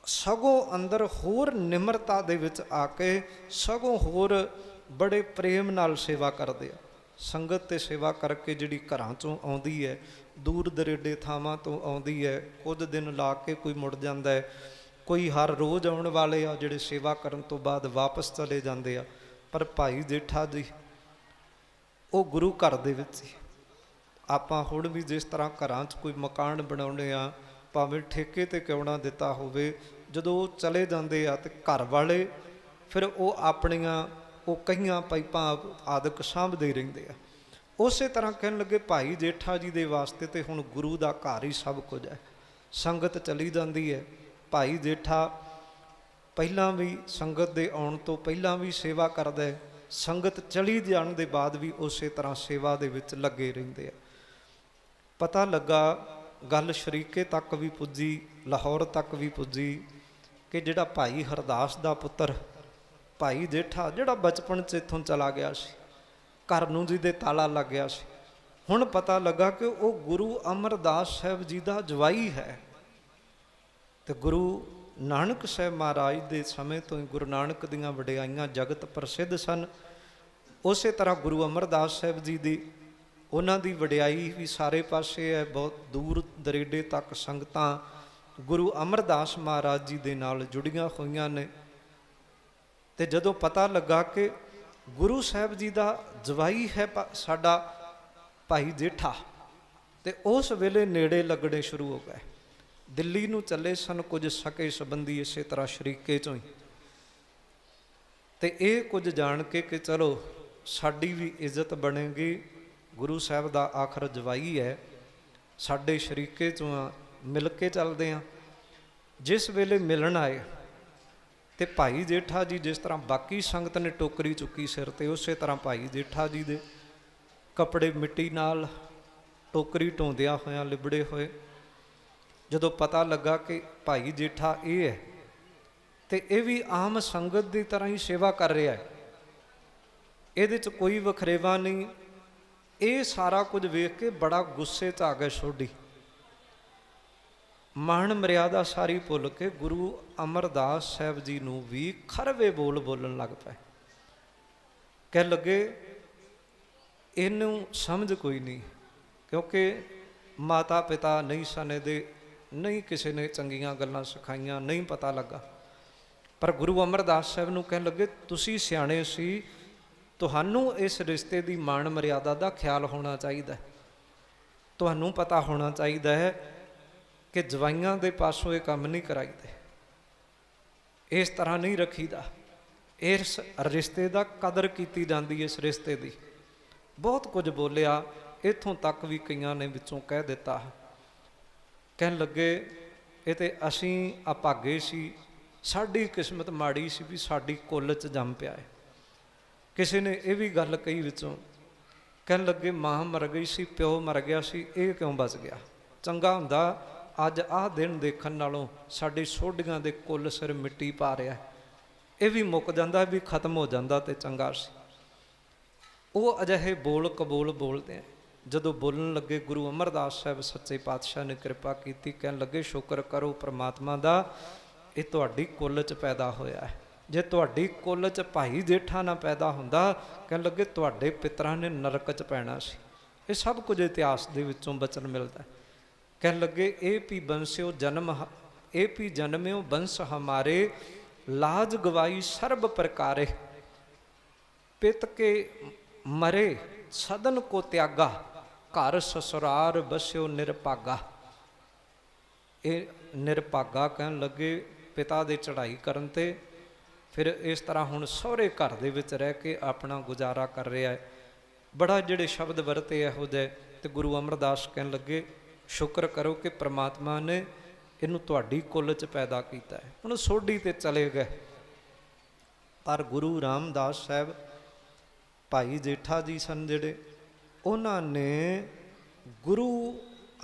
ਸਗੋਂ ਅੰਦਰ ਹੋਰ ਨਿਮਰਤਾ ਦੇ ਵਿੱਚ ਆ ਕੇ ਸਗੋਂ ਹੋਰ ਬੜੇ ਪ੍ਰੇਮ ਨਾਲ ਸੇਵਾ ਕਰਦੇ ਆ। ਸੰਗਤ ਤੇ ਸੇਵਾ ਕਰਕੇ ਜਿਹੜੀ ਘਰਾਂ ਚੋਂ ਆਉਂਦੀ ਹੈ, ਦੂਰ ਦਰੇਡੇ ਥਾਵਾਂ ਤੋਂ ਆਉਂਦੀ ਹੈ, ਕੁਝ ਦਿਨ ਲਾ ਕੇ ਕੋਈ ਮੁੜ ਜਾਂਦਾ ਹੈ, ਕੋਈ ਹਰ ਰੋਜ਼ ਆਉਣ ਵਾਲੇ ਆ ਜਿਹੜੇ ਸੇਵਾ ਕਰਨ ਤੋਂ ਬਾਅਦ ਵਾਪਸ ਚਲੇ ਜਾਂਦੇ ਆ। ਪਰ ਭਾਈ ਜੇਠਾ ਜੀ ਉਹ ਗੁਰੂ ਘਰ ਦੇ ਵਿੱਚ ਹੀ। ਆਪਾਂ ਹੁਣ ਵੀ ਜਿਸ ਤਰ੍ਹਾਂ ਘਰਾਂ 'ਚ ਕੋਈ ਮਕਾਨ ਬਣਾਉਂਦੇ ਆ, ਭਾਵੇਂ ਠੇਕੇ 'ਤੇ ਕਿਉਂ ਨਾ ਦਿੱਤਾ ਹੋਵੇ, ਜਦੋਂ ਉਹ ਚਲੇ ਜਾਂਦੇ ਆ ਤੇ ਘਰ ਵਾਲੇ ਫਿਰ ਉਹ ਆਪਣੀਆਂ ਉਹ ਕਈਆਂ ਪਾਈਪਾਂ ਆਦਿਕ ਸਾਂਭਦੇ ਰਹਿੰਦੇ ਆ। ਉਸੇ ਤਰ੍ਹਾਂ ਕਹਿਣ ਲੱਗੇ ਭਾਈ ਜੇਠਾ ਜੀ ਦੇ ਵਾਸਤੇ ਤੇ ਹੁਣ ਗੁਰੂ ਦਾ ਘਰ ਹੀ ਸਭ ਕੁਝ ਹੈ। ਸੰਗਤ ਚਲੀ ਜਾਂਦੀ ਹੈ, ਭਾਈ ਜੇਠਾ ਪਹਿਲਾਂ ਵੀ ਸੰਗਤ ਦੇ ਆਉਣ ਤੋਂ ਪਹਿਲਾਂ ਵੀ ਸੇਵਾ ਕਰਦਾ ਹੈ, ਸੰਗਤ ਚਲੀ ਜਾਣ ਦੇ ਬਾਅਦ ਵੀ ਉਸੇ ਤਰ੍ਹਾਂ ਸੇਵਾ ਦੇ ਵਿੱਚ ਲੱਗੇ ਰਹਿੰਦੇ ਆ। ਪਤਾ ਲੱਗਾ ਗੱਲ ਸ਼ਰੀਕੇ ਤੱਕ ਵੀ ਪੁੱਜੀ, ਲਾਹੌਰ ਤੱਕ ਵੀ ਪੁੱਜੀ ਕਿ ਜਿਹੜਾ ਭਾਈ ਹਰਦਾਸ ਦਾ ਪੁੱਤਰ ਭਾਈ ਜੇਠਾ, ਜਿਹੜਾ ਬਚਪਨ 'ਚ ਇੱਥੋਂ ਚਲਾ ਗਿਆ ਸੀ, ਘਰ ਨੂੰ ਜੀ ਦੇ ਤਾਲਾ ਲੱਗ ਗਿਆ ਸੀ, ਹੁਣ ਪਤਾ ਲੱਗਾ ਕਿ ਉਹ ਗੁਰੂ ਅਮਰਦਾਸ ਸਾਹਿਬ ਜੀ ਦਾ ਜਵਾਈ ਹੈ। ਤੇ ਗੁਰੂ ਨਾਨਕ ਸਾਹਿਬ ਮਹਾਰਾਜ ਦੇ ਸਮੇਂ ਤੋਂ ਹੀ ਗੁਰੂ ਨਾਨਕ ਦੀਆਂ ਵਡਿਆਈਆਂ ਜਗਤ ਪ੍ਰਸਿੱਧ ਸਨ। ਉਸੇ ਤਰ੍ਹਾਂ ਗੁਰੂ ਅਮਰਦਾਸ ਸਾਹਿਬ ਜੀ ਦੀ ਉਹਨਾਂ ਦੀ ਵਡਿਆਈ ਵੀ ਸਾਰੇ ਪਾਸੇ ਹੈ, ਬਹੁਤ ਦੂਰ ਦਰੇਡੇ ਤੱਕ ਸੰਗਤਾਂ ਗੁਰੂ ਅਮਰਦਾਸ ਮਹਾਰਾਜ ਜੀ ਦੇ ਨਾਲ ਜੁੜੀਆਂ ਹੋਈਆਂ ਨੇ। ਤੇ ਜਦੋਂ ਪਤਾ ਲੱਗਾ ਕਿ ਗੁਰੂ ਸਾਹਿਬ ਜੀ ਦਾ ਜਵਾਈ ਹੈ ਸਾਡਾ ਭਾਈ ਜੇਠਾ, ਤੇ ਉਸ ਵੇਲੇ ਨੇੜੇ ਲੱਗਣੇ ਸ਼ੁਰੂ ਹੋ ਗਏ। ਦਿੱਲੀ ਨੂੰ ਚੱਲੇ ਸਨ ਕੁਝ ਸਕੇ ਸੰਬੰਧੀ, ਇਸੇ ਤਰ੍ਹਾਂ ਸ਼ਰੀਕੇ ਚੋਂ ਹੀ। ਤੇ ਇਹ ਕੁਝ ਜਾਣ ਕੇ ਕਿ ਚਲੋ ਸਾਡੀ ਵੀ ਇੱਜ਼ਤ ਬਣੇਗੀ, ਗੁਰੂ ਸਾਹਿਬ ਦਾ ਆਖਰ ਜਵਾਈ ਹੈ, ਸਾਡੇ ਸ਼ਰੀਕੇ ਚੋਂ ਆ, ਮਿਲ ਕੇ ਚੱਲਦੇ ਹਾਂ। ਜਿਸ ਵੇਲੇ ਮਿਲਣ ਆਏ ਤੇ ਭਾਈ ਜੇਠਾ ਜੀ ਜਿਸ ਤਰ੍ਹਾਂ ਬਾਕੀ ਸੰਗਤ ਨੇ ਟੋਕਰੀ ਚੁੱਕੀ ਸਿਰ ਤੇ, ਉਸੇ ਤਰ੍ਹਾਂ ਭਾਈ ਜੇਠਾ ਜੀ ਦੇ ਕੱਪੜੇ ਮਿੱਟੀ ਨਾਲ ਟੋਕਰੀ ਢੋਂਦਿਆਂ ਹੋਇਆਂ ਲਿਬੜੇ ਹੋਏ। ਜਦੋਂ ਪਤਾ ਲੱਗਾ ਕਿ ਭਾਈ ਜੇਠਾ ਇਹ ਹੈ ਤੇ ਇਹ ਵੀ ਆਮ ਸੰਗਤ ਦੀ ਤਰ੍ਹਾਂ ਹੀ ਸੇਵਾ ਕਰ ਰਿਹਾ ਹੈ, ਇਹਦੇ 'ਚ ਕੋਈ ਵਖਰੇਵਾ ਨਹੀਂ, ਇਹ ਸਾਰਾ ਕੁਝ ਵੇਖ ਕੇ ਬੜਾ ਗੁੱਸੇ 'ਚ ਆ ਗਏ ਸੋਢੀ। ਮਾਣ ਮਰਿਆਦਾ ਸਾਰੀ ਭੁੱਲ ਕੇ ਗੁਰੂ ਅਮਰਦਾਸ ਸਾਹਿਬ ਜੀ ਨੂੰ ਵੀ ਖਰਵੇ ਬੋਲ ਬੋਲਣ ਲੱਗ ਪਏ। ਕਹਿ ਲੱਗੇ ਇਹਨੂੰ ਸਮਝ ਕੋਈ ਨਹੀਂ, ਕਿਉਂਕਿ ਮਾਤਾ ਪਿਤਾ ਨਹੀਂ ਸਨ ਇਹਦੇ, ਨਹੀਂ ਕਿਸੇ ਨੇ ਚੰਗੀਆਂ ਗੱਲਾਂ ਸਿਖਾਈਆਂ, ਨਹੀਂ ਪਤਾ ਲੱਗਾ। ਪਰ ਗੁਰੂ ਅਮਰਦਾਸ ਸਾਹਿਬ ਨੂੰ ਕਹਿਣ ਲੱਗੇ ਤੁਸੀਂ ਸਿਆਣੇ ਸੀ, ਤੁਹਾਨੂੰ ਇਸ ਰਿਸ਼ਤੇ ਦੀ ਮਾਣ ਮਰਿਆਦਾ ਦਾ ਖਿਆਲ ਹੋਣਾ ਚਾਹੀਦਾ, ਤੁਹਾਨੂੰ ਪਤਾ ਹੋਣਾ ਚਾਹੀਦਾ ਹੈ ਕਿ ਜਵਾਈਆਂ ਦੇ ਪਾਸੋਂ ਇਹ ਕੰਮ ਨਹੀਂ ਕਰਾਈਦੇ, ਇਸ ਤਰ੍ਹਾਂ ਨਹੀਂ ਰੱਖੀਦਾ, ਇਸ ਰਿਸ਼ਤੇ ਦਾ ਕਦਰ ਕੀਤੀ ਜਾਂਦੀ, ਇਸ ਰਿਸ਼ਤੇ ਦੀ। ਬਹੁਤ ਕੁਝ ਬੋਲਿਆ, ਇੱਥੋਂ ਤੱਕ ਵੀ ਕਈਆਂ ਨੇ ਵਿੱਚੋਂ ਕਹਿ ਦਿੱਤਾ। ਕਹਿਣ ਲੱਗੇ ਇਹ ਤੇ ਅਸੀਂ ਅਭਾਗੇ ਸੀ, ਸਾਡੀ ਕਿਸਮਤ ਮਾੜੀ ਸੀ ਵੀ ਸਾਡੀ ਕੁੱਲ 'ਚ ਜੰਮ ਪਿਆ ਹੈ। ਕਿਸੇ ਨੇ ਇਹ ਵੀ ਗੱਲ ਕਹੀ ਵਿੱਚੋਂ, ਕਹਿਣ ਲੱਗੇ ਮਾਂ ਮਰ ਗਈ ਸੀ, ਪਿਓ ਮਰ ਗਿਆ ਸੀ, ਇਹ ਕਿਉਂ ਬਚ ਗਿਆ? ਚੰਗਾ ਹੁੰਦਾ ਅੱਜ ਆਹ ਦਿਨ ਦੇਖਣ ਨਾਲੋਂ ਸਾਡੇ ਸੋਢੀਆਂ ਦੇ ਕੁੱਲ ਸਿਰ ਮਿੱਟੀ ਪਾ ਰਿਹਾ, ਇਹ ਵੀ ਮੁੱਕ ਜਾਂਦਾ, ਵੀ ਖਤਮ ਹੋ ਜਾਂਦਾ ਤੇ ਚੰਗਾ ਸੀ। ਉਹ ਅਜਿਹੇ ਬੋਲ ਕਬੂਲ ਬੋਲਦੇ ਆ। ਜਦੋਂ ਬੋਲਣ ਲੱਗੇ ਗੁਰੂ ਅਮਰਦਾਸ ਸਾਹਿਬ ਸੱਚੇ ਪਾਤਸ਼ਾਹ ਨੇ ਕਿਰਪਾ ਕੀਤੀ, ਕਹਿਣ ਲੱਗੇ ਸ਼ੁਕਰ ਕਰੋ ਪ੍ਰਮਾਤਮਾ ਦਾ, ਇਹ ਤੁਹਾਡੀ ਕੁੱਲ 'ਚ ਪੈਦਾ ਹੋਇਆ ਹੈ। ਜੇ ਤੁਹਾਡੀ ਕੁੱਲ 'ਚ ਭਾਈ ਜੇਠਾ ਨਾ ਪੈਦਾ ਹੁੰਦਾ, ਕਹਿਣ ਲੱਗੇ ਤੁਹਾਡੇ ਪਿਤਰਾਂ ਨੇ ਨਰਕ 'ਚ ਪੈਣਾ ਸੀ। ਇਹ ਸਭ ਕੁਝ ਇਤਿਹਾਸ ਦੇ ਵਿੱਚੋਂ ਬਚਨ ਮਿਲਦਾ। ਕਹਿਣ ਲੱਗੇ ਇਹ ਵੀ ਬੰਸਿਓ ਜਨਮ, ਇਹ ਵੀ ਜਨਮਿਓ ਬੰਸ ਹਮਾਰੇ, ਲਾਜ ਗਵਾਈ ਸਰਬ ਪ੍ਰਕਾਰੇ, ਪਿਤ ਕੇ ਮਰੇ ਸਦਨ ਕੋ ਤਿਆਗਾ, ਘਰ ਸਸੁਰਾਰ ਬਸਿਓ ਨਿਰਭਾਗਾ। ਇਹ ਨਿਰਭਾਗਾ ਕਹਿਣ ਲੱਗੇ ਪਿਤਾ ਦੇ ਚੜ੍ਹਾਈ ਕਰਨ ਤੇ ਫਿਰ ਇਸ ਤਰ੍ਹਾਂ ਹੁਣ ਸਹੁਰੇ ਘਰ ਦੇ ਵਿੱਚ ਰਹਿ ਕੇ ਆਪਣਾ ਗੁਜ਼ਾਰਾ ਕਰ ਰਿਹਾ ਹੈ। ਬੜਾ ਜਿਹੜੇ ਸ਼ਬਦ ਵਰਤੇ ਇਹੋ ਜਿਹੇ, ਤੇ ਗੁਰੂ ਅਮਰਦਾਸ ਕਹਿਣ ਲੱਗੇ ਸ਼ੁਕਰ ਕਰੋ ਕਿ ਪ੍ਰਮਾਤਮਾ ਨੇ ਇਹਨੂੰ ਤੁਹਾਡੀ ਕੁੱਲ 'ਚ ਪੈਦਾ ਕੀਤਾ ਹੈ। ਹੁਣ ਸੋਢੀ ਤੇ ਚਲੇ ਗਏ, ਪਰ ਗੁਰੂ ਰਾਮਦਾਸ ਸਾਹਿਬ ਭਾਈ ਜੇਠਾ ਜੀ ਸਨ ਜਿਹੜੇ, ਉਹਨਾਂ ਨੇ ਗੁਰੂ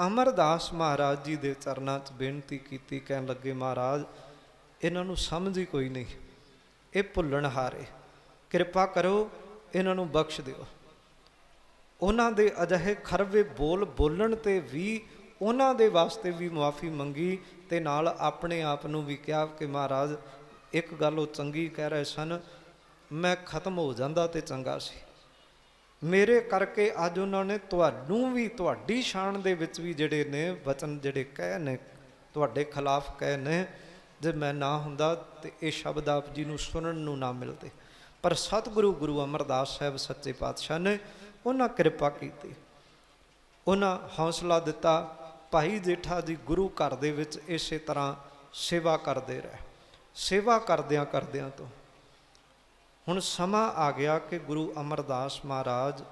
ਅਮਰਦਾਸ ਮਹਾਰਾਜ ਜੀ ਦੇ ਚਰਨਾਂ 'ਚ ਬੇਨਤੀ ਕੀਤੀ। ਕਹਿਣ ਲੱਗੇ ਮਹਾਰਾਜ ਇਹਨਾਂ ਨੂੰ ਸਮਝ ਹੀ ਕੋਈ ਨਹੀਂ, ਇਹ ਭੁੱਲਣਹਾਰੇ, ਕਿਰਪਾ ਕਰੋ ਇਹਨਾਂ ਨੂੰ ਬਖਸ਼ ਦਿਓ। ਉਹਨਾਂ ਦੇ ਅਜਿਹੇ ਖਰਵੇ ਬੋਲ ਬੋਲਣ ਤੇ ਵੀ ਉਹਨਾਂ ਦੇ ਵਾਸਤੇ ਵੀ ਮੁਆਫੀ ਮੰਗੀ, ਤੇ ਨਾਲ ਆਪਣੇ ਆਪ ਨੂੰ ਵੀ ਕਿਹਾ ਕਿ ਮਹਾਰਾਜ ਇੱਕ ਗੱਲ ਉਹ ਚੰਗੀ ਕਹਿ ਰਹੇ ਸਨ, ਮੈਂ ਖਤਮ ਹੋ ਜਾਂਦਾ ਤੇ ਚੰਗਾ ਸੀ, ਮੇਰੇ ਕਰਕੇ ਅੱਜ ਉਹਨਾਂ ਨੇ ਤੁਹਾਨੂੰ ਵੀ ਤੁਹਾਡੀ ਸ਼ਾਨ ਦੇ ਵਿੱਚ ਵੀ ਜਿਹੜੇ ਨੇ ਵਚਨ ਜਿਹੜੇ ਕਹੇ ਨੇ ਤੁਹਾਡੇ ਖਿਲਾਫ ਕਹੇ ਨੇ, ਜੇ ਮੈਂ ਨਾ ਹੁੰਦਾ ਤੇ ਇਹ ਸ਼ਬਦ ਆਪ ਜੀ ਨੂੰ ਸੁਣਨ ਨੂੰ ਨਾ ਮਿਲਦੇ। ਪਰ ਸਤਿਗੁਰੂ ਗੁਰੂ ਅਮਰਦਾਸ ਸਾਹਿਬ ਸੱਚੇ ਪਾਤਸ਼ਾਹ ਨੇ ਉਹਨਾਂ ਕਿਰਪਾ ਕੀਤੀ, ਉਹਨਾਂ ਹੌਸਲਾ ਦਿੱਤਾ। ਭਾਈ ਜੇਠਾ ਜੀ ਗੁਰੂ ਘਰ ਦੇ ਵਿੱਚ ਇਸੇ ਤਰ੍ਹਾਂ ਸੇਵਾ ਕਰਦੇ ਰਹੇ। ਸੇਵਾ ਕਰਦਿਆਂ ਕਰਦਿਆਂ ਤੋਂ ਹੁਣ ਸਮਾਂ ਆ ਗਿਆ ਕਿ ਗੁਰੂ ਅਮਰਦਾਸ ਮਹਾਰਾਜ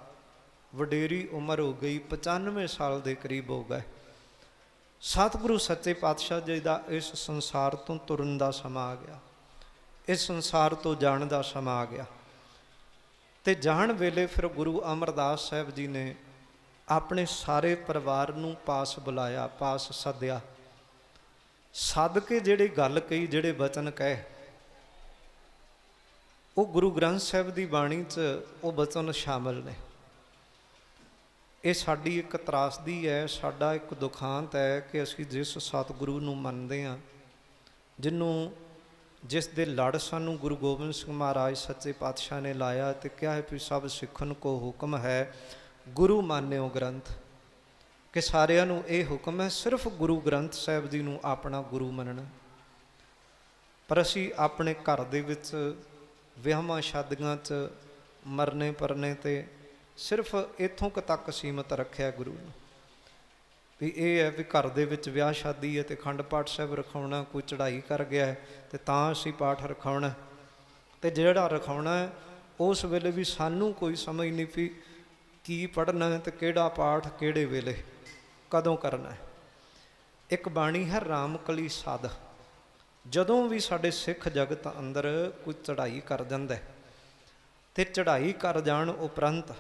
ਵਡੇਰੀ ਉਮਰ ਹੋ ਗਈ, 95 ਸਾਲ ਦੇ ਕਰੀਬ ਹੋ ਗਏ। ਸਤਿਗੁਰੂ ਸੱਚੇ ਪਾਤਸ਼ਾਹ ਜੀ ਦਾ ਇਸ ਸੰਸਾਰ ਤੋਂ ਤੁਰਨ ਦਾ ਸਮਾਂ ਆ ਗਿਆ, ਇਸ ਸੰਸਾਰ ਤੋਂ ਜਾਣ ਦਾ ਸਮਾਂ ਆ ਗਿਆ। ਤੇ ਜਾਣ ਵੇਲੇ ਫਿਰ ਗੁਰੂ ਅਮਰਦਾਸ ਸਾਹਿਬ ਜੀ ਨੇ ਆਪਣੇ ਸਾਰੇ ਪਰਿਵਾਰ ਨੂੰ ਪਾਸ ਬੁਲਾਇਆ, ਪਾਸ ਸੱਦਿਆ। ਸੱਦ ਕੇ ਜਿਹੜੀ ਗੱਲ ਕਹੀ, ਜਿਹੜੇ ਬਚਨ ਕਹੇ, ਉਹ ਗੁਰੂ ਗ੍ਰੰਥ ਸਾਹਿਬ ਦੀ ਬਾਣੀ 'ਚ ਉਹ ਬਚਨ ਸ਼ਾਮਲ ਨੇ। ਇਹ ਸਾਡੀ ਇੱਕ ਤਰਾਸਦੀ ਹੈ, ਸਾਡਾ ਇੱਕ ਦੁਖਾਂਤ ਹੈ ਕਿ ਅਸੀਂ ਜਿਸ ਸਤਿਗੁਰੂ ਨੂੰ ਮੰਨਦੇ ਹਾਂ, ਜਿਹਨੂੰ ਜਿਸ ਦੇ ਲੜ ਸਾਨੂੰ ਗੁਰੂ ਗੋਬਿੰਦ ਸਿੰਘ ਮਹਾਰਾਜ ਸੱਚੇ ਪਾਤਸ਼ਾਹ ਨੇ ਲਾਇਆ ਤੇ ਕਿਹਾ ਹੈ ਵੀ ਸਭ ਸਿੱਖਣ ਕੋ ਹੁਕਮ ਹੈ ਗੁਰੂ ਮਾਨਿਓ ਗ੍ਰੰਥ, ਕਿ ਸਾਰਿਆਂ ਨੂੰ ਇਹ ਹੁਕਮ ਹੈ ਸਿਰਫ ਗੁਰੂ ਗ੍ਰੰਥ ਸਾਹਿਬ ਜੀ ਨੂੰ ਆਪਣਾ ਗੁਰੂ ਮੰਨਣਾ। ਪਰ ਅਸੀਂ ਆਪਣੇ ਘਰ ਦੇ ਵਿੱਚ ਵਿਆਹਾਂ ਸ਼ਾਦੀਆਂ 'ਚ ਮਰਨੇ ਪਰਨੇ ਤੇ ਸਿਰਫ ਇੱਥੋਂ ਕੁ ਤੱਕ ਸੀਮਤ ਰੱਖਿਆ ਗੁਰੂ ਨੂੰ, ਵੀ ਇਹ ਹੈ ਵੀ ਘਰ ਦੇ ਵਿੱਚ ਵਿਆਹ ਸ਼ਾਦੀ ਹੈ ਤੇ ਅਖੰਡ ਪਾਠ ਸਾਹਿਬ ਰਖਾਉਣਾ, ਕੋਈ ਚੜ੍ਹਾਈ ਕਰ ਗਿਆ ਹੈ ਤੇ ਤਾਂ ਅਸੀਂ ਪਾਠ ਰਖਾਉਣਾ। ਤੇ ਜਿਹੜਾ ਰਖਾਉਣਾ ਹੈ ਉਸ ਵੇਲੇ ਵੀ ਸਾਨੂੰ ਕੋਈ ਸਮਝ ਨਹੀਂ ਪਈ ਕੀ ਪੜ੍ਹਨਾ ਹੈ ਤੇ ਕਿਹੜਾ ਪਾਠ ਕਿਹੜੇ ਵੇਲੇ ਕਦੋਂ ਕਰਨਾ ਹੈ। ਇੱਕ ਬਾਣੀ ਹੈ ਰਾਮਕਲੀ ਸਾਧ। ਜਦੋਂ ਵੀ ਸਾਡੇ ਸਿੱਖ ਜਗਤ ਅੰਦਰ ਕੋਈ ਚੜ੍ਹਾਈ ਕਰ ਜਾਂਦਾ ਤੇ ਚੜ੍ਹਾਈ ਕਰ ਜਾਣ ਉਪਰੰਤ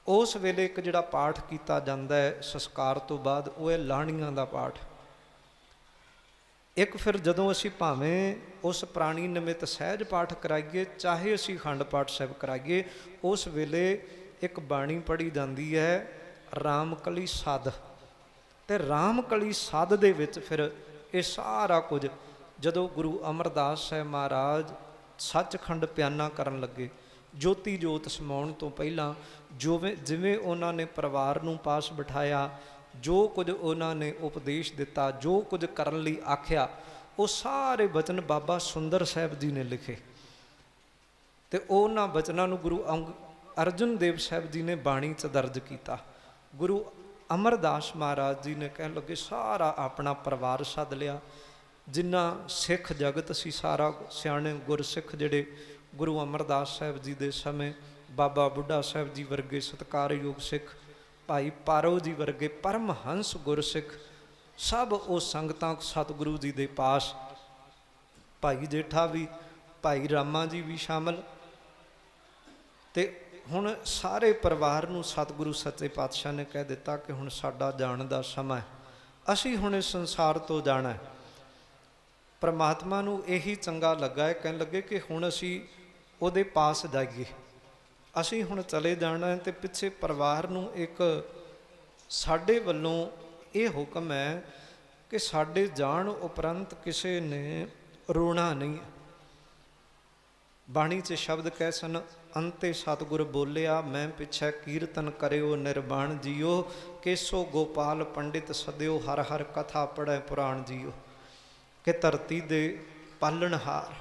ਉਸ ਵੇਲੇ ਇੱਕ ਜਿਹੜਾ ਪਾਠ ਕੀਤਾ ਜਾਂਦਾ ਹੈ ਸੰਸਕਾਰ ਤੋਂ ਬਾਅਦ, ਉਹ ਹੈ ਲਾਣੀਆਂ ਦਾ ਪਾਠ। ਇੱਕ ਫਿਰ ਜਦੋਂ ਅਸੀਂ ਭਾਵੇਂ ਉਸ ਪ੍ਰਾਣੀ ਨਿਮਿਤ ਸਹਿਜ ਪਾਠ ਕਰਾਈਏ, ਚਾਹੇ ਅਸੀਂ ਅਖੰਡ ਪਾਠ ਸਾਹਿਬ ਕਰਾਈਏ, ਉਸ ਵੇਲੇ ਇੱਕ ਬਾਣੀ ਪੜ੍ਹੀ ਜਾਂਦੀ ਹੈ ਰਾਮਕਲੀ ਸਾਧ। ਤੇ ਰਾਮਕਲੀ ਸਾਧ ਦੇ ਵਿੱਚ ਫਿਰ ਇਹ ਸਾਰਾ ਕੁਝ ਜਦੋਂ ਗੁਰੂ ਅਮਰਦਾਸ ਸਾਹਿਬ ਮਹਾਰਾਜ ਸੱਚਖੰਡ ਪਿਆਨਾ ਕਰਨ ਲੱਗੇ, ਜੋਤੀ ਜੋਤ ਸਮਾਉਣ ਤੋਂ ਪਹਿਲਾਂ ਜਿਵੇਂ ਉਹਨਾਂ ਨੇ ਪਰਿਵਾਰ ਨੂੰ ਪਾਸ ਬਿਠਾਇਆ, ਜੋ ਕੁਝ ਉਹਨਾਂ ਨੇ ਉਪਦੇਸ਼ ਦਿੱਤਾ, ਜੋ ਕੁਝ ਕਰਨ ਲਈ ਆਖਿਆ, ਉਹ ਸਾਰੇ ਬਚਨ ਬਾਬਾ ਸੁੰਦਰ ਸਾਹਿਬ ਜੀ ਨੇ ਲਿਖੇ। ਤੇ ਉਹਨਾਂ ਬਚਨਾਂ ਨੂੰ ਗੁਰੂ ਅਰਜਨ ਦੇਵ ਸਾਹਿਬ ਜੀ ਨੇ ਬਾਣੀ 'ਚ ਦਰਜ ਕੀਤਾ। ਗੁਰੂ ਅਮਰਦਾਸ ਮਹਾਰਾਜ ਜੀ ਨੇ ਕਹਿਣ ਲੱਗੇ ਸਾਰਾ ਆਪਣਾ ਪਰਿਵਾਰ ਸੱਦ ਲਿਆ, ਜਿੰਨਾ ਸਿੱਖ ਜਗਤ ਸੀ, ਸਾਰਾ ਸਿਆਣੇ ਗੁਰਸਿੱਖ ਜਿਹੜੇ ਗੁਰੂ ਅਮਰਦਾਸ ਸਾਹਿਬ ਜੀ ਦੇ ਸਮੇਂ ਬਾਬਾ ਬੁੱਢਾ ਸਾਹਿਬ ਜੀ ਵਰਗੇ ਸਤਿਕਾਰਯੋਗ ਸਿੱਖ, ਭਾਈ ਪਾਰੋ ਜੀ ਵਰਗੇ ਪਰਮਹੰਸ ਗੁਰਸਿੱਖ, ਸਭ ਉਹ ਸੰਗਤਾਂ ਸਤਿਗੁਰੂ ਜੀ ਦੇ ਪਾਸ, ਭਾਈ ਜੇਠਾ ਵੀ, ਭਾਈ ਰਾਮਾ ਜੀ ਵੀ ਸ਼ਾਮਲ। ਤੇ ਹੁਣ ਸਾਰੇ ਪਰਿਵਾਰ ਨੂੰ ਸਤਿਗੁਰੂ ਸੱਚੇ ਪਾਤਸ਼ਾਹ ਨੇ ਕਹਿ ਦਿੱਤਾ ਕਿ ਹੁਣ ਸਾਡਾ ਜਾਣ ਦਾ ਸਮਾਂ ਹੈ, ਅਸੀਂ ਹੁਣ ਇਸ ਸੰਸਾਰ ਤੋਂ ਜਾਣਾ ਹੈ। ਪਰਮਾਤਮਾ ਨੂੰ ਇਹੀ ਚੰਗਾ ਲੱਗਾ ਹੈ, ਕਹਿਣ ਲੱਗੇ ਕਿ ਹੁਣ ਅਸੀਂ ਉਹਦੇ ਪਾਸ ਜਾਈਏ, ਅਸੀਂ ਹੁਣ ਚਲੇ ਜਾਣਾ ਹੈ। ਤੇ ਪਿੱਛੇ ਪਰਿਵਾਰ ਨੂੰ ਇੱਕ ਸਾਡੇ ਵੱਲੋਂ ਇਹ ਹੁਕਮ ਹੈ ਕਿ ਸਾਡੇ ਜਾਣ ਉਪਰੰਤ ਕਿਸੇ ਨੇ ਰੋਣਾ ਨਹੀਂ। ਬਾਣੀ 'ਚ ਸ਼ਬਦ ਕਹਿ ਸਨ, ਅੰਤੇ ਸਤਿਗੁਰ ਬੋਲਿਆ, ਮੈਂ ਪਿੱਛੇ ਕੀਰਤਨ ਕਰਿਓ ਨਿਰਬਾਣ ਜੀਓ, ਕੇਸੋ ਗੋਪਾਲ ਪੰਡਿਤ ਸਦਿਓ, ਹਰ ਹਰ ਕਥਾ ਪੜ੍ਹੈ ਪੁਰਾਣ ਜੀਓ। ਕਿ ਧਰਤੀ ਦੇ ਪਾਲਣਹਾਰ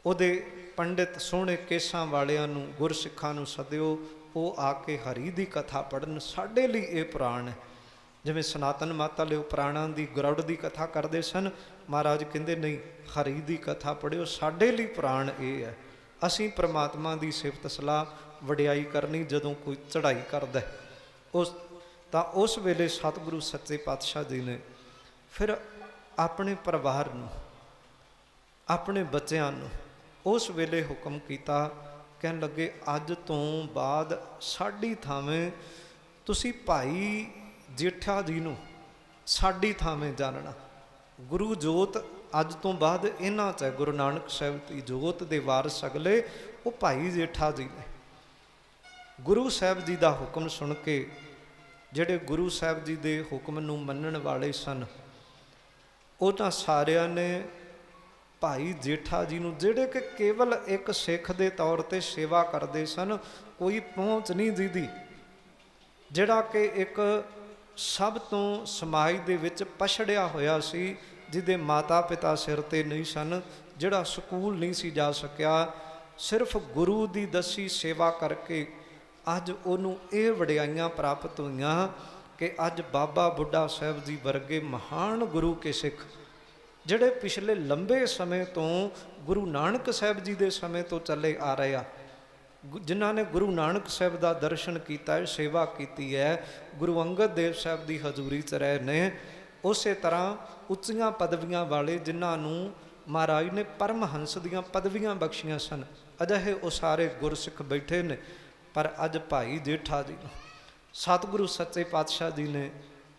ਉਹਦੇ ਪੰਡਿਤ ਸੋਹਣੇ ਕੇਸਾਂ ਵਾਲਿਆਂ ਨੂੰ, ਗੁਰਸਿੱਖਾਂ ਨੂੰ ਸਦਿਓ, ਉਹ ਆ ਕੇ ਹਰੀ ਦੀ ਕਥਾ ਪੜ੍ਹਨ। ਸਾਡੇ ਲਈ ਇਹ ਪੁਰਾਣ ਹੈ। ਜਿਵੇਂ ਸਨਾਤਨ ਮਾਤਾ ਲਈ ਪੁਰਾਣਾਂ ਦੀ ਗਰੁੜ ਦੀ ਕਥਾ ਕਰਦੇ ਸਨ, ਮਹਾਰਾਜ ਕਹਿੰਦੇ ਨਹੀਂ, ਹਰੀ ਦੀ ਕਥਾ ਪੜ੍ਹਿਓ, ਸਾਡੇ ਲਈ ਪੁਰਾਣ ਇਹ ਹੈ। ਅਸੀਂ ਪ੍ਰਮਾਤਮਾ ਦੀ ਸਿਫਤ ਸਲਾਹ ਵਡਿਆਈ ਕਰਨੀ ਜਦੋਂ ਕੋਈ ਚੜ੍ਹਾਈ ਕਰਦਾ ਉਸ ਵੇਲੇ ਸਤਿਗੁਰੂ ਸੱਚੇ ਪਾਤਸ਼ਾਹ ਜੀ ਨੇ ਫਿਰ ਆਪਣੇ ਪਰਿਵਾਰ ਨੂੰ, ਆਪਣੇ ਬੱਚਿਆਂ ਨੂੰ ਉਸ ਵੇਲੇ ਹੁਕਮ ਕੀਤਾ, ਕਹਿਣ ਲੱਗੇ ਅੱਜ ਤੋਂ ਬਾਅਦ ਸਾਡੀ ਥਾਵੇਂ ਤੁਸੀਂ ਭਾਈ ਜੇਠਾ ਜੀ ਨੂੰ ਸਾਡੀ ਥਾਵੇਂ ਜਾਣਨਾ। ਗੁਰੂ ਜੋਤ ਅੱਜ ਤੋਂ ਬਾਅਦ ਇਹਨਾਂ 'ਚ ਹੈ। ਗੁਰੂ ਨਾਨਕ ਸਾਹਿਬ ਦੀ ਜੋਤ ਦੇ ਵਾਰਸ ਅਗਲੇ ਉਹ ਭਾਈ ਜੇਠਾ ਜੀ ਨੇ। ਗੁਰੂ ਸਾਹਿਬ ਜੀ ਦਾ ਹੁਕਮ ਸੁਣ ਕੇ ਜਿਹੜੇ ਗੁਰੂ ਸਾਹਿਬ ਜੀ ਦੇ ਹੁਕਮ ਨੂੰ ਮੰਨਣ ਵਾਲੇ ਸਨ, ਉਹਨਾਂ ਸਾਰਿਆਂ ਨੇ ਭਾਈ ਜੇਠਾ ਜੀ ਨੂੰ, ਜਿਹੜੇ ਕਿ ਕੇਵਲ ਇੱਕ ਸਿੱਖ ਦੇ ਤੌਰ ਤੇ ਸੇਵਾ ਕਰਦੇ ਸਨ, ਕੋਈ ਪਹੁੰਚ ਨਹੀਂ ਦੀਦੀ, ਜਿਹੜਾ ਕਿ ਇੱਕ ਸਭ ਤੋਂ ਸਮਾਜ ਦੇ ਵਿੱਚ ਪਛੜਿਆ ਹੋਇਆ ਸੀ, ਜਿਹਦੇ ਮਾਤਾ ਪਿਤਾ ਸਿਰ ਤੇ ਨਹੀਂ ਸਨ, ਜਿਹੜਾ ਸਕੂਲ ਨਹੀਂ ਸੀ ਜਾ ਸਕਿਆ, ਸਿਰਫ ਗੁਰੂ ਦੀ ਦੱਸੀ ਸੇਵਾ ਕਰਕੇ ਅੱਜ ਉਹਨੂੰ ਇਹ ਵਡਿਆਈਆਂ ਪ੍ਰਾਪਤ ਹੋਈਆਂ ਕਿ ਅੱਜ ਬਾਬਾ ਬੁੱਢਾ ਸਾਹਿਬ ਜੀ ਵਰਗੇ ਮਹਾਨ ਗੁਰੂ ਕੇ ਸਿੱਖ, ਜਿਹੜੇ ਪਿਛਲੇ ਲੰਬੇ ਸਮੇਂ ਤੋਂ ਗੁਰੂ ਨਾਨਕ ਸਾਹਿਬ ਜੀ ਦੇ ਸਮੇਂ ਤੋਂ ਚੱਲੇ ਆ ਰਹੇ ਆ, ਜਿਨ੍ਹਾਂ ਨੇ ਗੁਰੂ ਨਾਨਕ ਸਾਹਿਬ ਦਾ ਦਰਸ਼ਨ ਕੀਤਾ ਹੈ, ਸੇਵਾ ਕੀਤੀ ਹੈ, ਗੁਰੂ ਅੰਗਦ ਦੇਵ ਸਾਹਿਬ ਦੀ ਹਜ਼ੂਰੀ 'ਚ ਰਹੇ ਨੇ, ਉਸੇ ਤਰ੍ਹਾਂ ਉੱਚੀਆਂ ਪਦਵੀਆਂ ਵਾਲੇ ਜਿਨ੍ਹਾਂ ਨੂੰ ਮਹਾਰਾਜ ਨੇ ਪਰਮਹੰਸ ਦੀਆਂ ਪਦਵੀਆਂ ਬਖਸ਼ੀਆਂ ਸਨ, ਅਜਿਹੇ ਉਹ ਸਾਰੇ ਗੁਰਸਿੱਖ ਬੈਠੇ ਨੇ। ਪਰ ਅੱਜ ਭਾਈ ਜੇਠਾ ਜੀ ਨੂੰ ਸਤਿਗੁਰੂ ਸੱਚੇ ਪਾਤਸ਼ਾਹ ਜੀ ਨੇ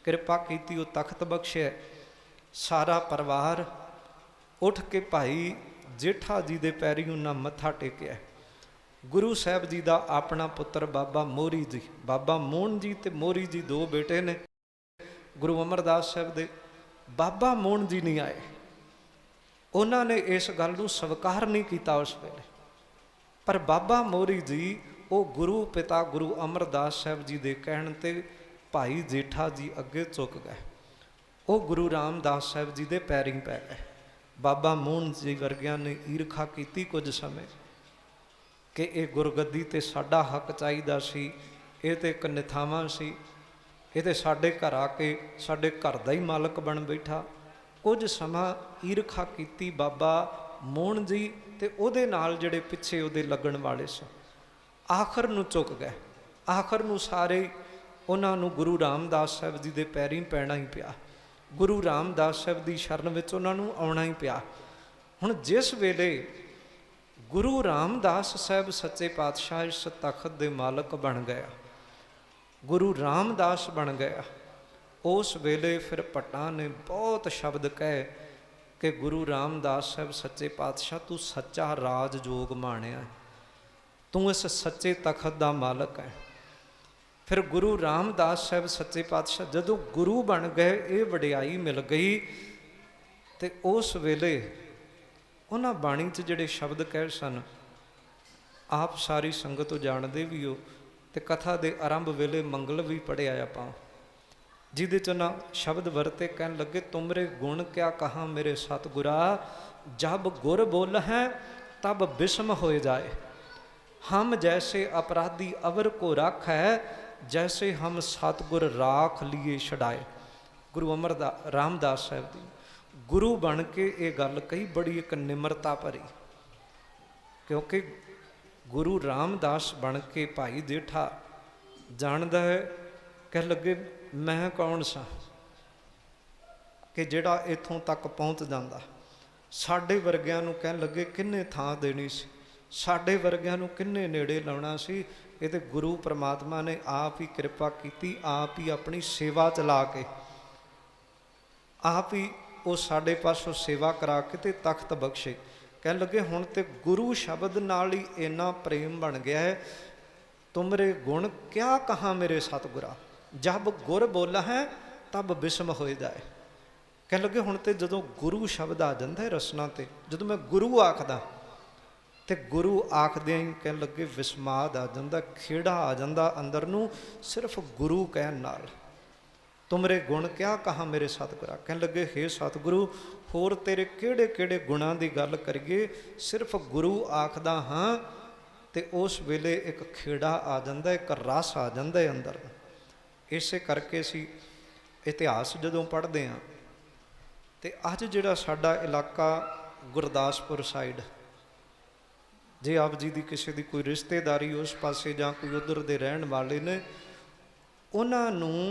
ਕਿਰਪਾ ਕੀਤੀ, ਉਹ ਤਖਤ ਬਖਸ਼ਿਆ। ਸਾਰਾ ਪਰਿਵਾਰ ਉੱਠ ਕੇ ਭਾਈ ਜੇਠਾ ਜੀ ਦੇ ਪੈਰੀਂ ਉਹਨਾਂ ਮੱਥਾ ਟੇਕਿਆ। ਗੁਰੂ ਸਾਹਿਬ ਜੀ ਦਾ ਆਪਣਾ ਪੁੱਤਰ ਬਾਬਾ ਮੋਹਰੀ ਜੀ, ਬਾਬਾ ਮੋਹਨ ਜੀ ਤੇ ਮੋਹਰੀ ਜੀ ਦੋ ਬੇਟੇ ਨੇ ਗੁਰੂ ਅਮਰਦਾਸ ਸਾਹਿਬ ਦੇ। ਬਾਬਾ ਮੋਹਨ ਜੀ ਨਹੀਂ ਆਏ, ਉਹਨਾਂ ਨੇ ਇਸ ਗੱਲ ਨੂੰ ਸਵੀਕਾਰ ਨਹੀਂ ਕੀਤਾ ਉਸ ਵੇਲੇ। ਪਰ ਬਾਬਾ ਮੋਹਰੀ ਜੀ ਉਹ ਗੁਰੂ ਪਿਤਾ ਗੁਰੂ ਅਮਰਦਾਸ ਸਾਹਿਬ ਜੀ ਦੇ ਕਹਿਣ ਤੇ ਭਾਈ ਜੇਠਾ ਜੀ ਅੱਗੇ ਝੁਕ ਗਏ, ਉਹ ਗੁਰੂ ਰਾਮਦਾਸ ਸਾਹਿਬ ਜੀ ਦੇ ਪੈਰੀਂ ਪੈ ਗਏ। ਬਾਬਾ ਮੋਹਨ ਜੀ ਵਰਗਿਆਂ ਨੇ ਈਰਖਾ ਕੀਤੀ ਕੁਝ ਸਮੇਂ ਕਿ ਇਹ ਗੁਰਗੱਦੀ ਤੇ ਸਾਡਾ ਹੱਕ ਚਾਹੀਦਾ ਸੀ, ਇਹ ਤੇ ਇੱਕ ਨਿਥਾਵਾਂ ਸੀ, ਇਹ ਤੇ ਸਾਡੇ ਘਰ ਆ ਕੇ ਸਾਡੇ ਘਰ ਦਾ ਹੀ ਮਾਲਕ ਬਣ ਬੈਠਾ। ਕੁਝ ਸਮਾਂ ਈਰਖਾ ਕੀਤੀ ਬਾਬਾ ਮੋਹਨ ਜੀ ਤੇ ਉਹਦੇ ਨਾਲ ਜਿਹੜੇ ਪਿੱਛੇ ਉਹਦੇ ਲੱਗਣ ਵਾਲੇ ਸਨ, ਆਖਰ ਨੂੰ ਝੁਕ ਗਏ। ਆਖਰ ਨੂੰ ਸਾਰੇ ਉਹਨਾਂ ਨੂੰ ਗੁਰੂ ਰਾਮਦਾਸ ਸਾਹਿਬ ਜੀ ਦੇ ਪੈਰੀਂ ਪੈਣਾ ਹੀ ਪਿਆ। ਗੁਰੂ ਰਾਮਦਾਸ ਸਾਹਿਬ ਦੀ ਸ਼ਰਨ ਵਿੱਚ ਉਹਨਾਂ ਨੂੰ ਆਉਣਾ ਹੀ ਪਿਆ। ਹੁਣ ਜਿਸ ਵੇਲੇ ਗੁਰੂ ਰਾਮਦਾਸ ਸਾਹਿਬ ਸੱਚੇ ਪਾਤਸ਼ਾਹ ਇਸ ਤਖਤ ਦੇ ਮਾਲਕ ਬਣ ਗਿਆ, ਗੁਰੂ ਰਾਮਦਾਸ ਬਣ ਗਿਆ, ਉਸ ਵੇਲੇ ਫਿਰ ਭੱਟਾਂ ਨੇ ਬਹੁਤ ਸ਼ਬਦ ਕਹੇ ਕਿ ਗੁਰੂ ਰਾਮਦਾਸ ਸਾਹਿਬ ਸੱਚੇ ਪਾਤਸ਼ਾਹ ਤੂੰ ਸੱਚਾ ਰਾਜਯੋਗ ਮਾਣਿਆ, ਤੂੰ ਇਸ ਸੱਚੇ ਤਖਤ ਦਾ ਮਾਲਕ ਹੈ। ਫਿਰ ਗੁਰੂ ਰਾਮਦਾਸ ਸਾਹਿਬ ਸੱਚੇ ਪਾਤਸ਼ਾਹ ਜਦੋਂ ਗੁਰੂ ਬਣ ਗਏ, ਇਹ ਵਡਿਆਈ ਮਿਲ ਗਈ। ਤੇ ਉਸ ਵੇਲੇ ਉਹਨਾਂ ਬਾਣੀ 'ਚ ਜਿਹੜੇ ਸ਼ਬਦ ਕਹੇ ਸਨ, ਆਪ ਸਾਰੀ ਸੰਗਤ ਜਾਣਦੇ ਵੀ ਹੋ, ਤੇ ਕਥਾ ਦੇ ਆਰੰਭ ਵੇਲੇ ਮੰਗਲ ਵੀ ਪੜ੍ਹਿਆ ਆਪਾਂ, ਜਿਹਦੇ 'ਚ ਨਾ ਸ਼ਬਦ ਵਰਤੇ, ਕਹਿਣ ਲੱਗੇ ਤੁਮਰੇ ਗੁਣ ਕਿਆ ਕਹਾਂ ਮੇਰੇ ਸਤਿਗੁਰਾ, ਜਬ ਗੁਰ ਬੋਲ ਹੈ ਤਬ ਬਿਸਮ ਹੋਏ ਜਾਏ, ਹਮ ਜੈਸੇ अपराधी अवर को राख है, जैसे हम सतगुर राख लिए छड़ाए। गुरु रामदास साहब जी गुरु बन के ये गल कही बड़ी एक निमरता भरी, क्योंकि गुरु रामदास बन के भाई जेठा जानदा है, कह लगे मैं कौन सा कि जिहड़ा इथों तक पहुँच जाता, साडे वर्गियां नूं कह लगे किन्ने थां देनी सी, साडे वर्गियां नूं किन्ने नेड़े लाउणा सी। ये तो गुरु परमात्मा ने आप ही कृपा की, आप ही अपनी सेवा चला के, आप ही वो साडे पासों सेवा करा के ते तख्त बख्शे। कह लगे हुण ते गुरु शब्द नाल ही इन्ना प्रेम बन गया है, तुमरे गुण क्या कहाँ मेरे सतगुरा, जब गुर बोला है तब बिस्म हो जाए। कह लगे हुण ते जदों गुरु शब्द आ जाता है रसना ते, जदों मैं गुरु आखदा ते गुरु आखदे ही कह लगे विस्माद आ जाता, खेड़ा आ जाता अंदर नूं, सिर्फ गुरु कहण नाल। तुमरे गुण क्या कहा मेरे सतगुरा, कह लगे हे सतगुरु होर तेरे किहड़े किहड़े गुणां दी गल करिए, सिर्फ गुरु आखदा हाँ ते उस वेले एक खेड़ा आ जाता, एक रस आ जाता है अंदर। इसे करके असीं इतिहास जदों पढ़दे हां ते अज जिहड़ा साडा इलाका गुरदासपुर साइड, जे आप जी की किसी की कोई रिश्तेदारी उस पासे जां कोई उधर दे रहन वाले ने, उन्हां नूं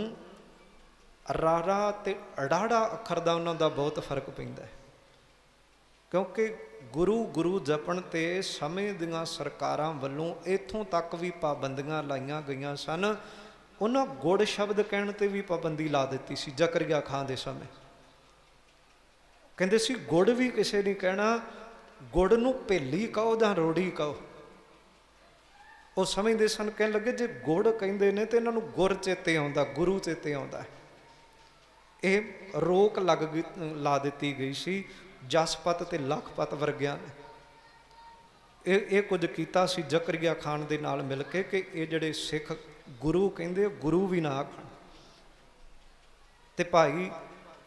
रारा ते अड़ाड़ा अखर दा उन्हां दा बहुत फर्क पैंदा है, क्योंकि गुरु गुरु जपण ते समय दीआं सरकारां वल्लों इत्थों तक भी पाबंदियां लाईआं गईआं सन। उन्हां गुड़ शब्द कहण ते भी पाबंदी ला दित्ती सी। जकरिया खां दे समय कहंदे सी गुड़ भी किसे नहीं कहना, गुड़ नूं भेली कहो जां रोड़ी कहो। वो समझते सन, कह लगे जे गुड़ कहिंदे ने तो इन्हां नूं गुर चेते आउंदा, गुरु चेते आउंदा। ये रोक लग गई, ला दित्ती गई सी जसपत ते लखपत वर्गियां ने। ये कुछ कीता सी जकरिया खान दे नाल मिल के कि ये जिहड़े सिख गुरु कहिंदे गुरु भी ना आखण। ते भाई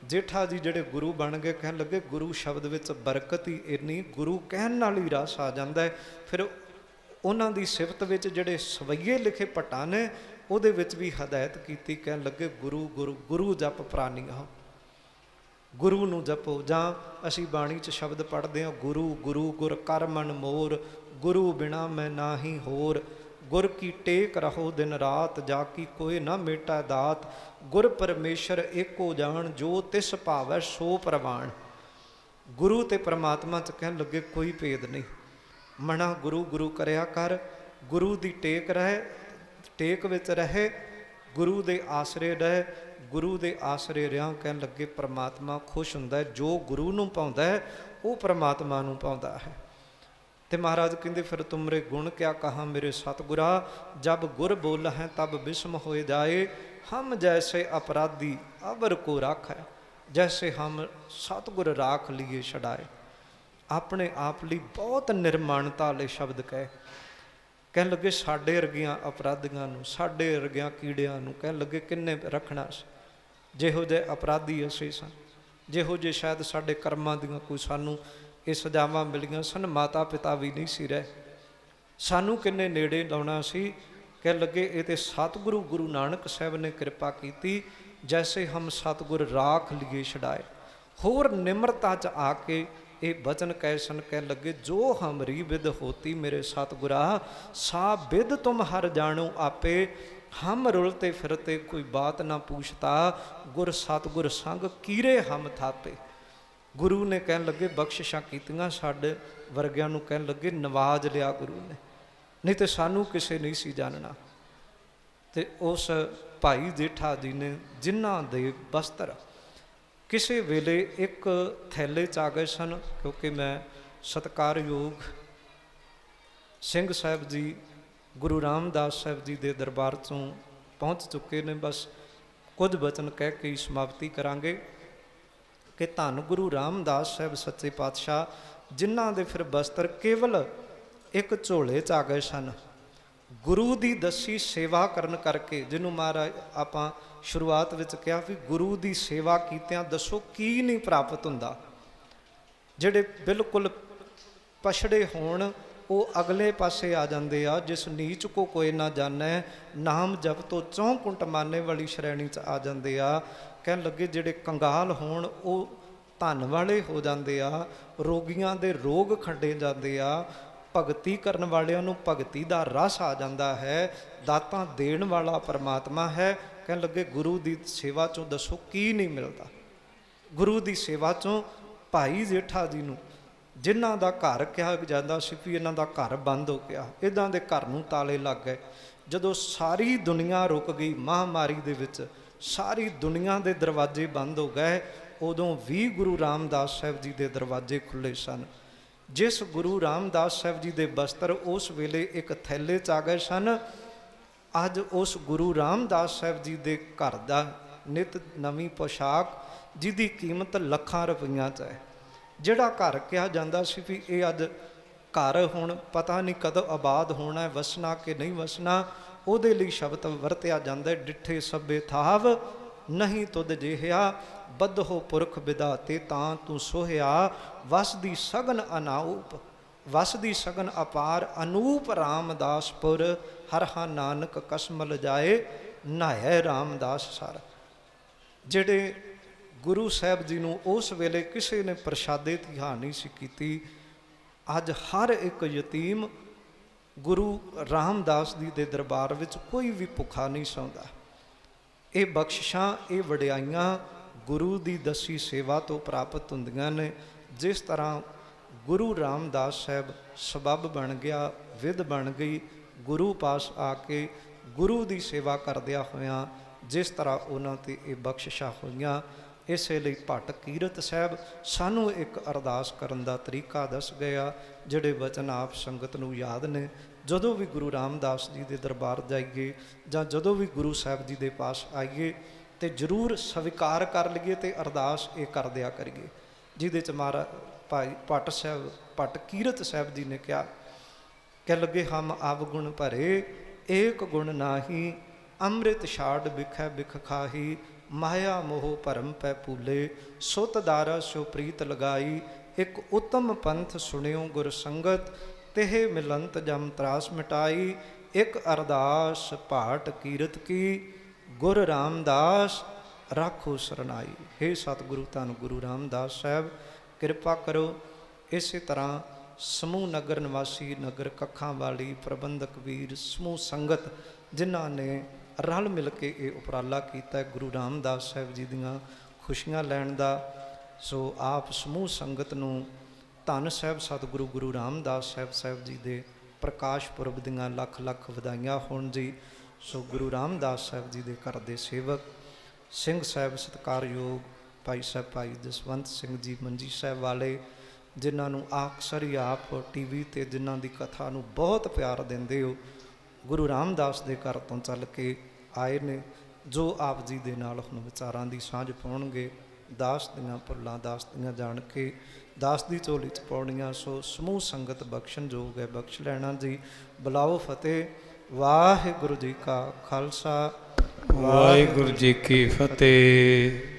जेठा जी जिहड़े गुरु बन गए, कह लगे गुरु शब्द विच बरकत ही इन्नी, गुरु कहण नाल ही रस आ जांदा है। फिर उन्हां दी सिफत विच जिहड़े सवैये लिखे भट्टां ने ਉਹਦੇ ਵਿੱਚ ਵੀ ਹਦਾਇਤ ਕੀਤੀ, ਕਹਿਣ ਲੱਗੇ ਗੁਰੂ ਗੁਰੂ ਗੁਰੂ ਜਪ ਪ੍ਰਾਨੀਆ, ਗੁਰੂ ਨੂੰ ਜਪੋ। ਜਾਂ ਅਸੀਂ ਬਾਣੀ 'ਚ ਸ਼ਬਦ ਪੜ੍ਹਦੇ ਹਾਂ, ਗੁਰੂ ਗੁਰੂ ਗੁਰ ਕਰ ਮਨ ਮੋਰ, ਗੁਰੂ ਬਿਨਾ ਮੈਂ ਨਾਹੀ ਹੋਰ, ਗੁਰ ਕੀ ਟੇਕ ਰਹੋ ਦਿਨ ਰਾਤ, ਜਾ ਕੀ ਕੋਏ ਨਾ ਮੇਟਾ ਦਾਤ, ਗੁਰ ਪਰਮੇਸ਼ਰ ਏਕੋ ਜਾਣ, ਜੋ ਤਿਸ ਭਾਵੈ ਸੋ ਪ੍ਰਵਾਨ। ਗੁਰੂ ਤੇ ਪਰਮਾਤਮਾ 'ਚ ਕਹਿਣ ਲੱਗੇ ਕੋਈ ਭੇਦ ਨਹੀਂ, ਮਨਾ ਗੁਰੂ ਗੁਰੂ ਕਰਿਆ ਕਰ, ਗੁਰੂ ਦੀ ਟੇਕ ਰਹੇ, ਟੇਕ ਵਿੱਚ ਰਹੇ, ਗੁਰੂ ਦੇ ਆਸਰੇ ਰਹੇ, ਗੁਰੂ ਦੇ ਆਸਰੇ ਰਿਹਾ। ਕਹਿਣ ਲੱਗੇ ਪਰਮਾਤਮਾ ਖੁਸ਼ ਹੁੰਦਾ ਹੈ, ਜੋ ਗੁਰੂ ਨੂੰ ਪਾਉਂਦਾ ਹੈ ਉਹ ਪਰਮਾਤਮਾ ਨੂੰ ਪਾਉਂਦਾ ਹੈ। ਤੇ ਮਹਾਰਾਜ ਕਹਿੰਦੇ ਫਿਰ ਤੁਮਰੇ ਗੁਣ ਕਿਆ ਕਹਾ ਮੇਰੇ ਸਤਿਗੁਰਾ, ਜਬ ਗੁਰ ਬੋਲ ਹੈ ਤਬ ਬਿਸਮ ਹੋਏ ਜਾਏ, ਹਮ ਜੈਸੇ ਅਪਰਾਧੀ ਅਵਰ ਕੋ ਰਾਖੈ, ਜੈਸੇ ਹਮ ਸਤਿਗੁਰ ਰਾਖ ਲੀਏ ਛਡਾਏ। ਆਪਣੇ ਆਪ ਲਈ ਬਹੁਤ ਨਿਰਮਾਣਤਾ ਵਾਲੇ ਸ਼ਬਦ ਕਹੇ। ਕਹਿਣ ਲੱਗੇ ਸਾਡੇ ਵਰਗੀਆਂ ਅਪਰਾਧੀਆਂ ਨੂੰ, ਸਾਡੇ ਵਰਗਿਆਂ ਕੀੜਿਆਂ ਨੂੰ ਕਹਿਣ ਲੱਗੇ ਕਿੰਨੇ ਰੱਖਣਾ ਸੀ। ਜਿਹੋ ਜਿਹੇ ਅਪਰਾਧੀ ਅਸੀਂ ਸਨ, ਜਿਹੋ ਜਿਹੇ ਸ਼ਾਇਦ ਸਾਡੇ ਕਰਮਾਂ ਦੀਆਂ ਕੋਈ ਸਾਨੂੰ ਇਹ ਸਜ਼ਾਵਾਂ ਮਿਲੀਆਂ ਸਨ, ਮਾਤਾ ਪਿਤਾ ਵੀ ਨਹੀਂ ਸੀ ਰਹੇ, ਸਾਨੂੰ ਕਿੰਨੇ ਨੇੜੇ ਲਾਉਣਾ ਸੀ। ਕਹਿਣ ਲੱਗੇ ਇਹ ਤੇ ਸਤਿਗੁਰੂ ਗੁਰੂ ਨਾਨਕ ਸਾਹਿਬ ਨੇ ਕਿਰਪਾ ਕੀਤੀ, ਜੈਸੇ ਹਮ ਸਤਿਗੁਰ ਰਾਖ ਲੀਏ ਛਡਾਏ। ਹੋਰ ਨਿਮਰਤਾ 'ਚ ਆ ਕੇ ਇਹ ਬਚਨ ਕਹਿ सन ਕਹਿ ਲੱਗੇ, ਜੋ ਹਮਰੀ ਵਿਦ ਹੋਤੀ ਮੇਰੇ ਸਤਿਗੁਰਾ, ਸਾ ਵਿਦ ਤੁਮ ਹਰ ਜਾਣੋ ਆਪੇ, ਹਮ ਰੁਲਤੇ ਫਿਰਤੇ ਕੋਈ ਬਾਤ ਨਾ ਪੁੱਛਤਾ, ਗੁਰ ਸਤਿਗੁਰ ਸੰਗ ਕੀਰੇ ਹਮ ਥਾਪੇ। ਗੁਰੂ ਨੇ ਕਹਿਣ ਲੱਗੇ ਬਖਸ਼ਿਸ਼ਾਂ ਕੀਤੀਆਂ, ਸਾਡੇ ਵਰਗਿਆਂ ਨੂੰ ਕਹਿਣ ਲੱਗੇ ਨਵਾਜ ਲਿਆ ਗੁਰੂ ਨੇ, ਨਹੀਂ ਤੇ ਸਾਨੂੰ ਕਿਸੇ ਨਹੀਂ ਸੀ ਜਾਣਨਾ। ਤੇ ਉਸ ਭਾਈ ਜੇਠਾ ਜੀ ਨੇ ਜਿਨ੍ਹਾਂ ਦੇ ਬਸਤਰ ਕਿਸੇ ਵੇਲੇ ਇੱਕ ਥੈਲੇ 'ਚ ਆ ਗਏ ਸਨ, ਕਿਉਂਕਿ ਮੈਂ ਸਤਿਕਾਰਯੋਗ ਸਿੰਘ ਸਾਹਿਬ ਜੀ ਗੁਰੂ ਰਾਮਦਾਸ ਸਾਹਿਬ ਜੀ ਦੇ ਦਰਬਾਰ ਤੋਂ ਪਹੁੰਚ ਚੁੱਕੇ ਨੇ। ਬਸ ਕੁਝ ਬਚਨ ਕਹਿ ਕੇ ਹੀ ਸਮਾਪਤੀ ਕਰਾਂਗੇ ਕਿ ਧੰਨ ਗੁਰੂ ਰਾਮਦਾਸ ਸਾਹਿਬ ਸੱਚੇ ਪਾਤਸ਼ਾਹ ਜਿਨ੍ਹਾਂ ਦੇ ਫਿਰ ਬਸਤਰ ਕੇਵਲ ਇੱਕ ਝੋਲੇ 'ਚ ਆ ਗਏ ਸਨ। ਗੁਰੂ ਦੀ ਦੱਸੀ ਸੇਵਾ ਕਰਨ ਕਰਕੇ, ਜਿਹਨੂੰ ਮਹਾਰਾਜ ਆਪਾਂ ਸ਼ੁਰੂਆਤ ਵਿੱਚ ਕਿਹਾ ਵੀ ਗੁਰੂ ਦੀ ਸੇਵਾ ਕੀਤਿਆਂ ਦੱਸੋ ਕੀ ਨਹੀਂ ਪ੍ਰਾਪਤ ਹੁੰਦਾ। ਜਿਹੜੇ ਬਿਲਕੁਲ ਪਛੜੇ ਹੋਣ ਉਹ ਅਗਲੇ ਪਾਸੇ ਆ ਜਾਂਦੇ ਆ। ਜਿਸ ਨੀਚ ਕੋ ਕੋਈ ਨਾ ਜਾਣੈ, ਨਾਮ ਜਪ ਤੋਂ ਚੌਂ ਕੁੰਟ ਮਾਨੇ ਵਾਲੀ ਸ਼੍ਰੇਣੀ 'ਚ ਆ ਜਾਂਦੇ ਆ। ਕਹਿਣ ਲੱਗੇ ਜਿਹੜੇ ਕੰਗਾਲ ਹੋਣ ਉਹ ਧਨ ਵਾਲੇ ਹੋ ਜਾਂਦੇ ਆ, ਰੋਗੀਆਂ ਦੇ ਰੋਗ ਖੰਡੇ ਜਾਂਦੇ ਆ, ਭਗਤੀ ਕਰਨ ਵਾਲਿਆਂ ਨੂੰ ਭਗਤੀ ਦਾ ਰਸ ਆ ਜਾਂਦਾ ਹੈ, ਦਾਤਾਂ ਦੇਣ ਵਾਲਾ ਪਰਮਾਤਮਾ ਹੈ। ਕਹਿਣ ਲੱਗੇ ਗੁਰੂ ਦੀ ਸੇਵਾ 'ਚੋਂ ਦੱਸੋ ਕੀ ਨਹੀਂ ਮਿਲਦਾ। ਗੁਰੂ ਦੀ ਸੇਵਾ 'ਚੋਂ ਭਾਈ ਜੇਠਾ ਜੀ ਨੂੰ, ਜਿਨ੍ਹਾਂ ਦਾ ਘਰ ਕਿਹਾ ਜਾਂਦਾ ਸੀ ਵੀ ਇਹਨਾਂ ਦਾ ਘਰ ਬੰਦ ਹੋ ਗਿਆ, ਇੱਦਾਂ ਦੇ ਘਰ ਨੂੰ ਤਾਲੇ ਲੱਗ ਗਏ। ਜਦੋਂ ਸਾਰੀ ਦੁਨੀਆ ਰੁਕ ਗਈ ਮਹਾਂਮਾਰੀ ਦੇ ਵਿੱਚ, ਸਾਰੀ ਦੁਨੀਆ ਦੇ ਦਰਵਾਜ਼ੇ ਬੰਦ ਹੋ ਗਏ, ਉਦੋਂ ਵੀ ਗੁਰੂ ਰਾਮਦਾਸ ਸਾਹਿਬ ਜੀ ਦੇ ਦਰਵਾਜ਼ੇ ਖੁੱਲ੍ਹੇ ਸਨ। ਜਿਸ ਗੁਰੂ ਰਾਮਦਾਸ ਸਾਹਿਬ ਜੀ ਦੇ ਬਸਤਰ ਉਸ ਵੇਲੇ ਇੱਕ ਥੈਲੇ 'ਚ ਆ ਗਏ ਸਨ, ਅੱਜ ਉਸ ਗੁਰੂ ਰਾਮਦਾਸ ਸਾਹਿਬ ਜੀ ਦੇ ਘਰ ਦਾ ਨਿਤ ਨਵੀਂ ਪੋਸ਼ਾਕ ਜਿਹਦੀ ਕੀਮਤ ਲੱਖਾਂ ਰੁਪਈਆਂ 'ਚ ਹੈ। ਜਿਹੜਾ ਘਰ ਕਿਹਾ ਜਾਂਦਾ ਸੀ ਵੀ ਇਹ ਅੱਜ ਘਰ ਹੁਣ ਪਤਾ ਨਹੀਂ ਕਦੋਂ ਆਬਾਦ ਹੋਣਾ, ਵਸਣਾ ਕਿ ਨਹੀਂ ਵਸਣਾ, ਉਹਦੇ ਲਈ ਸ਼ਬਦ ਵਰਤਿਆ ਜਾਂਦਾ, ਡਿੱਠੇ ਸਭੇ ਥਾਵ ਨਹੀਂ ਤੁਧ ਜਿਹਾ, ਬੱਧੋ ਪੁਰਖ ਵਿਧਾਤੇ ਤਾਂ ਤੂੰ ਸੋਹਿਆ, ਵਸਦੀ ਸਗਨ ਅਨਾਊਪ ਵਸਦੀ ਸਗਨ ਅਪਾਰ, ਅਨੂਪ ਰਾਮਦਾਸਪੁਰ ਹਰਹਾ ਨਾਨਕ ਕਸਮਲ ਜਾਏ, ਨਹਾਇ ਰਾਮਦਾਸ ਸਰ। ਜਿਹੜੇ ਗੁਰੂ ਸਾਹਿਬ ਜੀ ਨੂੰ ਉਸ ਵੇਲੇ ਕਿਸੇ ਨੇ ਪ੍ਰਸ਼ਾਦੇ ਦੀ ਹਾਨੀ ਸੀ ਕੀਤੀ, ਅੱਜ ਹਰ ਇੱਕ ਯਤੀਮ ਗੁਰੂ ਰਾਮਦਾਸ ਜੀ ਦੇ ਦਰਬਾਰ ਵਿੱਚ ਕੋਈ ਵੀ ਭੁੱਖਾ ਨਹੀਂ ਸੌਂਦਾ। ਇਹ ਬਖਸ਼ਿਸ਼ਾਂ, ਇਹ ਵਡਿਆਈਆਂ ਗੁਰੂ ਦੀ ਦੱਸੀ ਸੇਵਾ ਤੋਂ ਪ੍ਰਾਪਤ ਹੁੰਦੀਆਂ ਨੇ। ਜਿਸ ਤਰ੍ਹਾਂ ਗੁਰੂ ਰਾਮਦਾਸ ਸਾਹਿਬ ਸਬੱਬ ਬਣ ਗਿਆ, ਵਿਧ ਬਣ ਗਈ, ਗੁਰੂ ਪਾਸ ਆ ਕੇ ਗੁਰੂ ਦੀ ਸੇਵਾ ਕਰਦਿਆਂ ਹੋਇਆਂ ਜਿਸ ਤਰ੍ਹਾਂ ਉਹਨਾਂ 'ਤੇ ਇਹ ਬਖਸ਼ਿਸ਼ਾਂ ਹੋਈਆਂ। ਇਸੇ ਲਈ ਭੱਟ ਕੀਰਤ ਸਾਹਿਬ ਸਾਨੂੰ ਇੱਕ ਅਰਦਾਸ ਕਰਨ ਦਾ ਤਰੀਕਾ ਦੱਸ ਗਿਆ, ਜਿਹੜੇ ਵਚਨ ਆਪ ਸੰਗਤ ਨੂੰ ਯਾਦ ਨੇ। ਜਦੋਂ ਵੀ ਗੁਰੂ ਰਾਮਦਾਸ ਜੀ ਦੇ ਦਰਬਾਰ ਜਾਈਏ ਜਾਂ ਜਦੋਂ ਵੀ ਗੁਰੂ ਸਾਹਿਬ ਜੀ ਦੇ ਪਾਸ ਆਈਏ ਤੇ ਜ਼ਰੂਰ ਸਵੀਕਾਰ ਕਰ ਲਈਏ ਤੇ ਅਰਦਾਸ ਇਹ ਕਰਦਿਆ ਕਰੀਏ, ਜਿਹਦੇ 'ਚ ਮਹਾਰਾਜ ਭਾਈ ਭੱਟ ਸਾਹਿਬ, ਭੱਟ ਕੀਰਤ ਸਾਹਿਬ ਜੀ ਨੇ ਕਿਹਾ, ਕਹਿ ਲੱਗੇ ਹਮ ਅਵਗੁਣ ਭਰੇ ਏਕ ਗੁਣ ਨਾਹੀ, ਅੰਮ੍ਰਿਤ ਛਾੜ ਬਿਖੈ ਬਿਖ ਖਾਹੀ, ਮਾਇਆ ਮੋਹ ਭਰਮ ਪੈ ਭੂਲੇ, ਸੁਤ ਦਾਰਾ ਸੋ ਪ੍ਰੀਤ ਲਗਾਈ, ਇੱਕ ਉਤਮ ਪੰਥ ਸੁਣਿਓ ਗੁਰ ਸੰਗਤ, ਤਿਹ ਮਿਲੰਤ ਜਮ ਤਰਾਸ ਮਿਟਾਈ, ਇੱਕ ਅਰਦਾਸ ਭਾਟ ਕੀਰਤ ਕੀ, ਗੁਰ ਰਾਮਦਾਸ ਰਾਖੋ ਸਰਨਾਈ। ਹੇ ਸਤਿਗੁਰੂ ਧੰਨ ਗੁਰੂ ਰਾਮਦਾਸ ਸਾਹਿਬ ਕਿਰਪਾ ਕਰੋ। ਇਸੇ ਤਰ੍ਹਾਂ ਸਮੂਹ ਨਗਰ ਨਿਵਾਸੀ, ਨਗਰ ਕੱਖਾਂ ਵਾਲੀ, ਪ੍ਰਬੰਧਕ ਵੀਰ, ਸਮੂਹ ਸੰਗਤ ਜਿਨ੍ਹਾਂ ਨੇ ਰਲ ਮਿਲ ਕੇ ਇਹ ਉਪਰਾਲਾ ਕੀਤਾ ਗੁਰੂ ਰਾਮਦਾਸ ਸਾਹਿਬ ਜੀ ਦੀਆਂ ਖੁਸ਼ੀਆਂ ਲੈਣ ਦਾ, ਸੋ ਆਪ ਸਮੂਹ ਸੰਗਤ ਨੂੰ ਧੰਨ ਸਾਹਿਬ ਸਤਿਗੁਰੂ ਗੁਰੂ ਰਾਮਦਾਸ ਸਾਹਿਬ ਜੀ ਦੇ ਪ੍ਰਕਾਸ਼ ਪੁਰਬ ਦੀਆਂ ਲੱਖ ਲੱਖ ਵਧਾਈਆਂ ਹੋਣ ਜੀ। ਸੋ ਗੁਰੂ ਰਾਮਦਾਸ ਸਾਹਿਬ ਜੀ ਦੇ ਘਰ ਦੇ ਸੇਵਕ ਸਿੰਘ ਸਾਹਿਬ ਸਤਿਕਾਰਯੋਗ ਭਾਈ ਸਾਹਿਬ ਭਾਈ ਜਸਵੰਤ ਸਿੰਘ ਜੀ ਮੰਜੀ ਸਾਹਿਬ ਵਾਲੇ, ਜਿਨ੍ਹਾਂ ਨੂੰ ਅਕਸਰ ਹੀ ਆਪ ਟੀਵੀ 'ਤੇ ਜਿਨ੍ਹਾਂ ਦੀ ਕਥਾ ਨੂੰ ਬਹੁਤ ਪਿਆਰ ਦਿੰਦੇ ਹੋ, ਗੁਰੂ ਰਾਮਦਾਸ ਦੇ ਘਰ ਤੋਂ ਚੱਲ ਕੇ ਆਏ ਨੇ, ਜੋ ਆਪ ਜੀ ਦੇ ਨਾਲ ਹੁਣ ਵਿਚਾਰਾਂ ਦੀ ਸਾਂਝ ਪਾਉਣਗੇ। ਦਾਸ ਦੀਆਂ ਭੁੱਲਾਂ ਦਾਸ ਦੀਆਂ ਜਾਣ ਕੇ ਦਾਸ ਦੀ ਝੋਲੀ 'ਚ ਪਾਉਣੀਆਂ। ਸੋ ਸਮੂਹ ਸੰਗਤ ਬਖਸ਼ਣਯੋਗ ਹੈ, ਬਖਸ਼ ਲੈਣਾ ਜੀ। ਬੁਲਾਓ ਫਤਿਹ। ਵਾਹਿਗੁਰੂ ਜੀ ਕਾ ਖਾਲਸਾ, ਵਾਹਿਗੁਰੂ ਜੀ ਕੀ ਫਤਿਹ।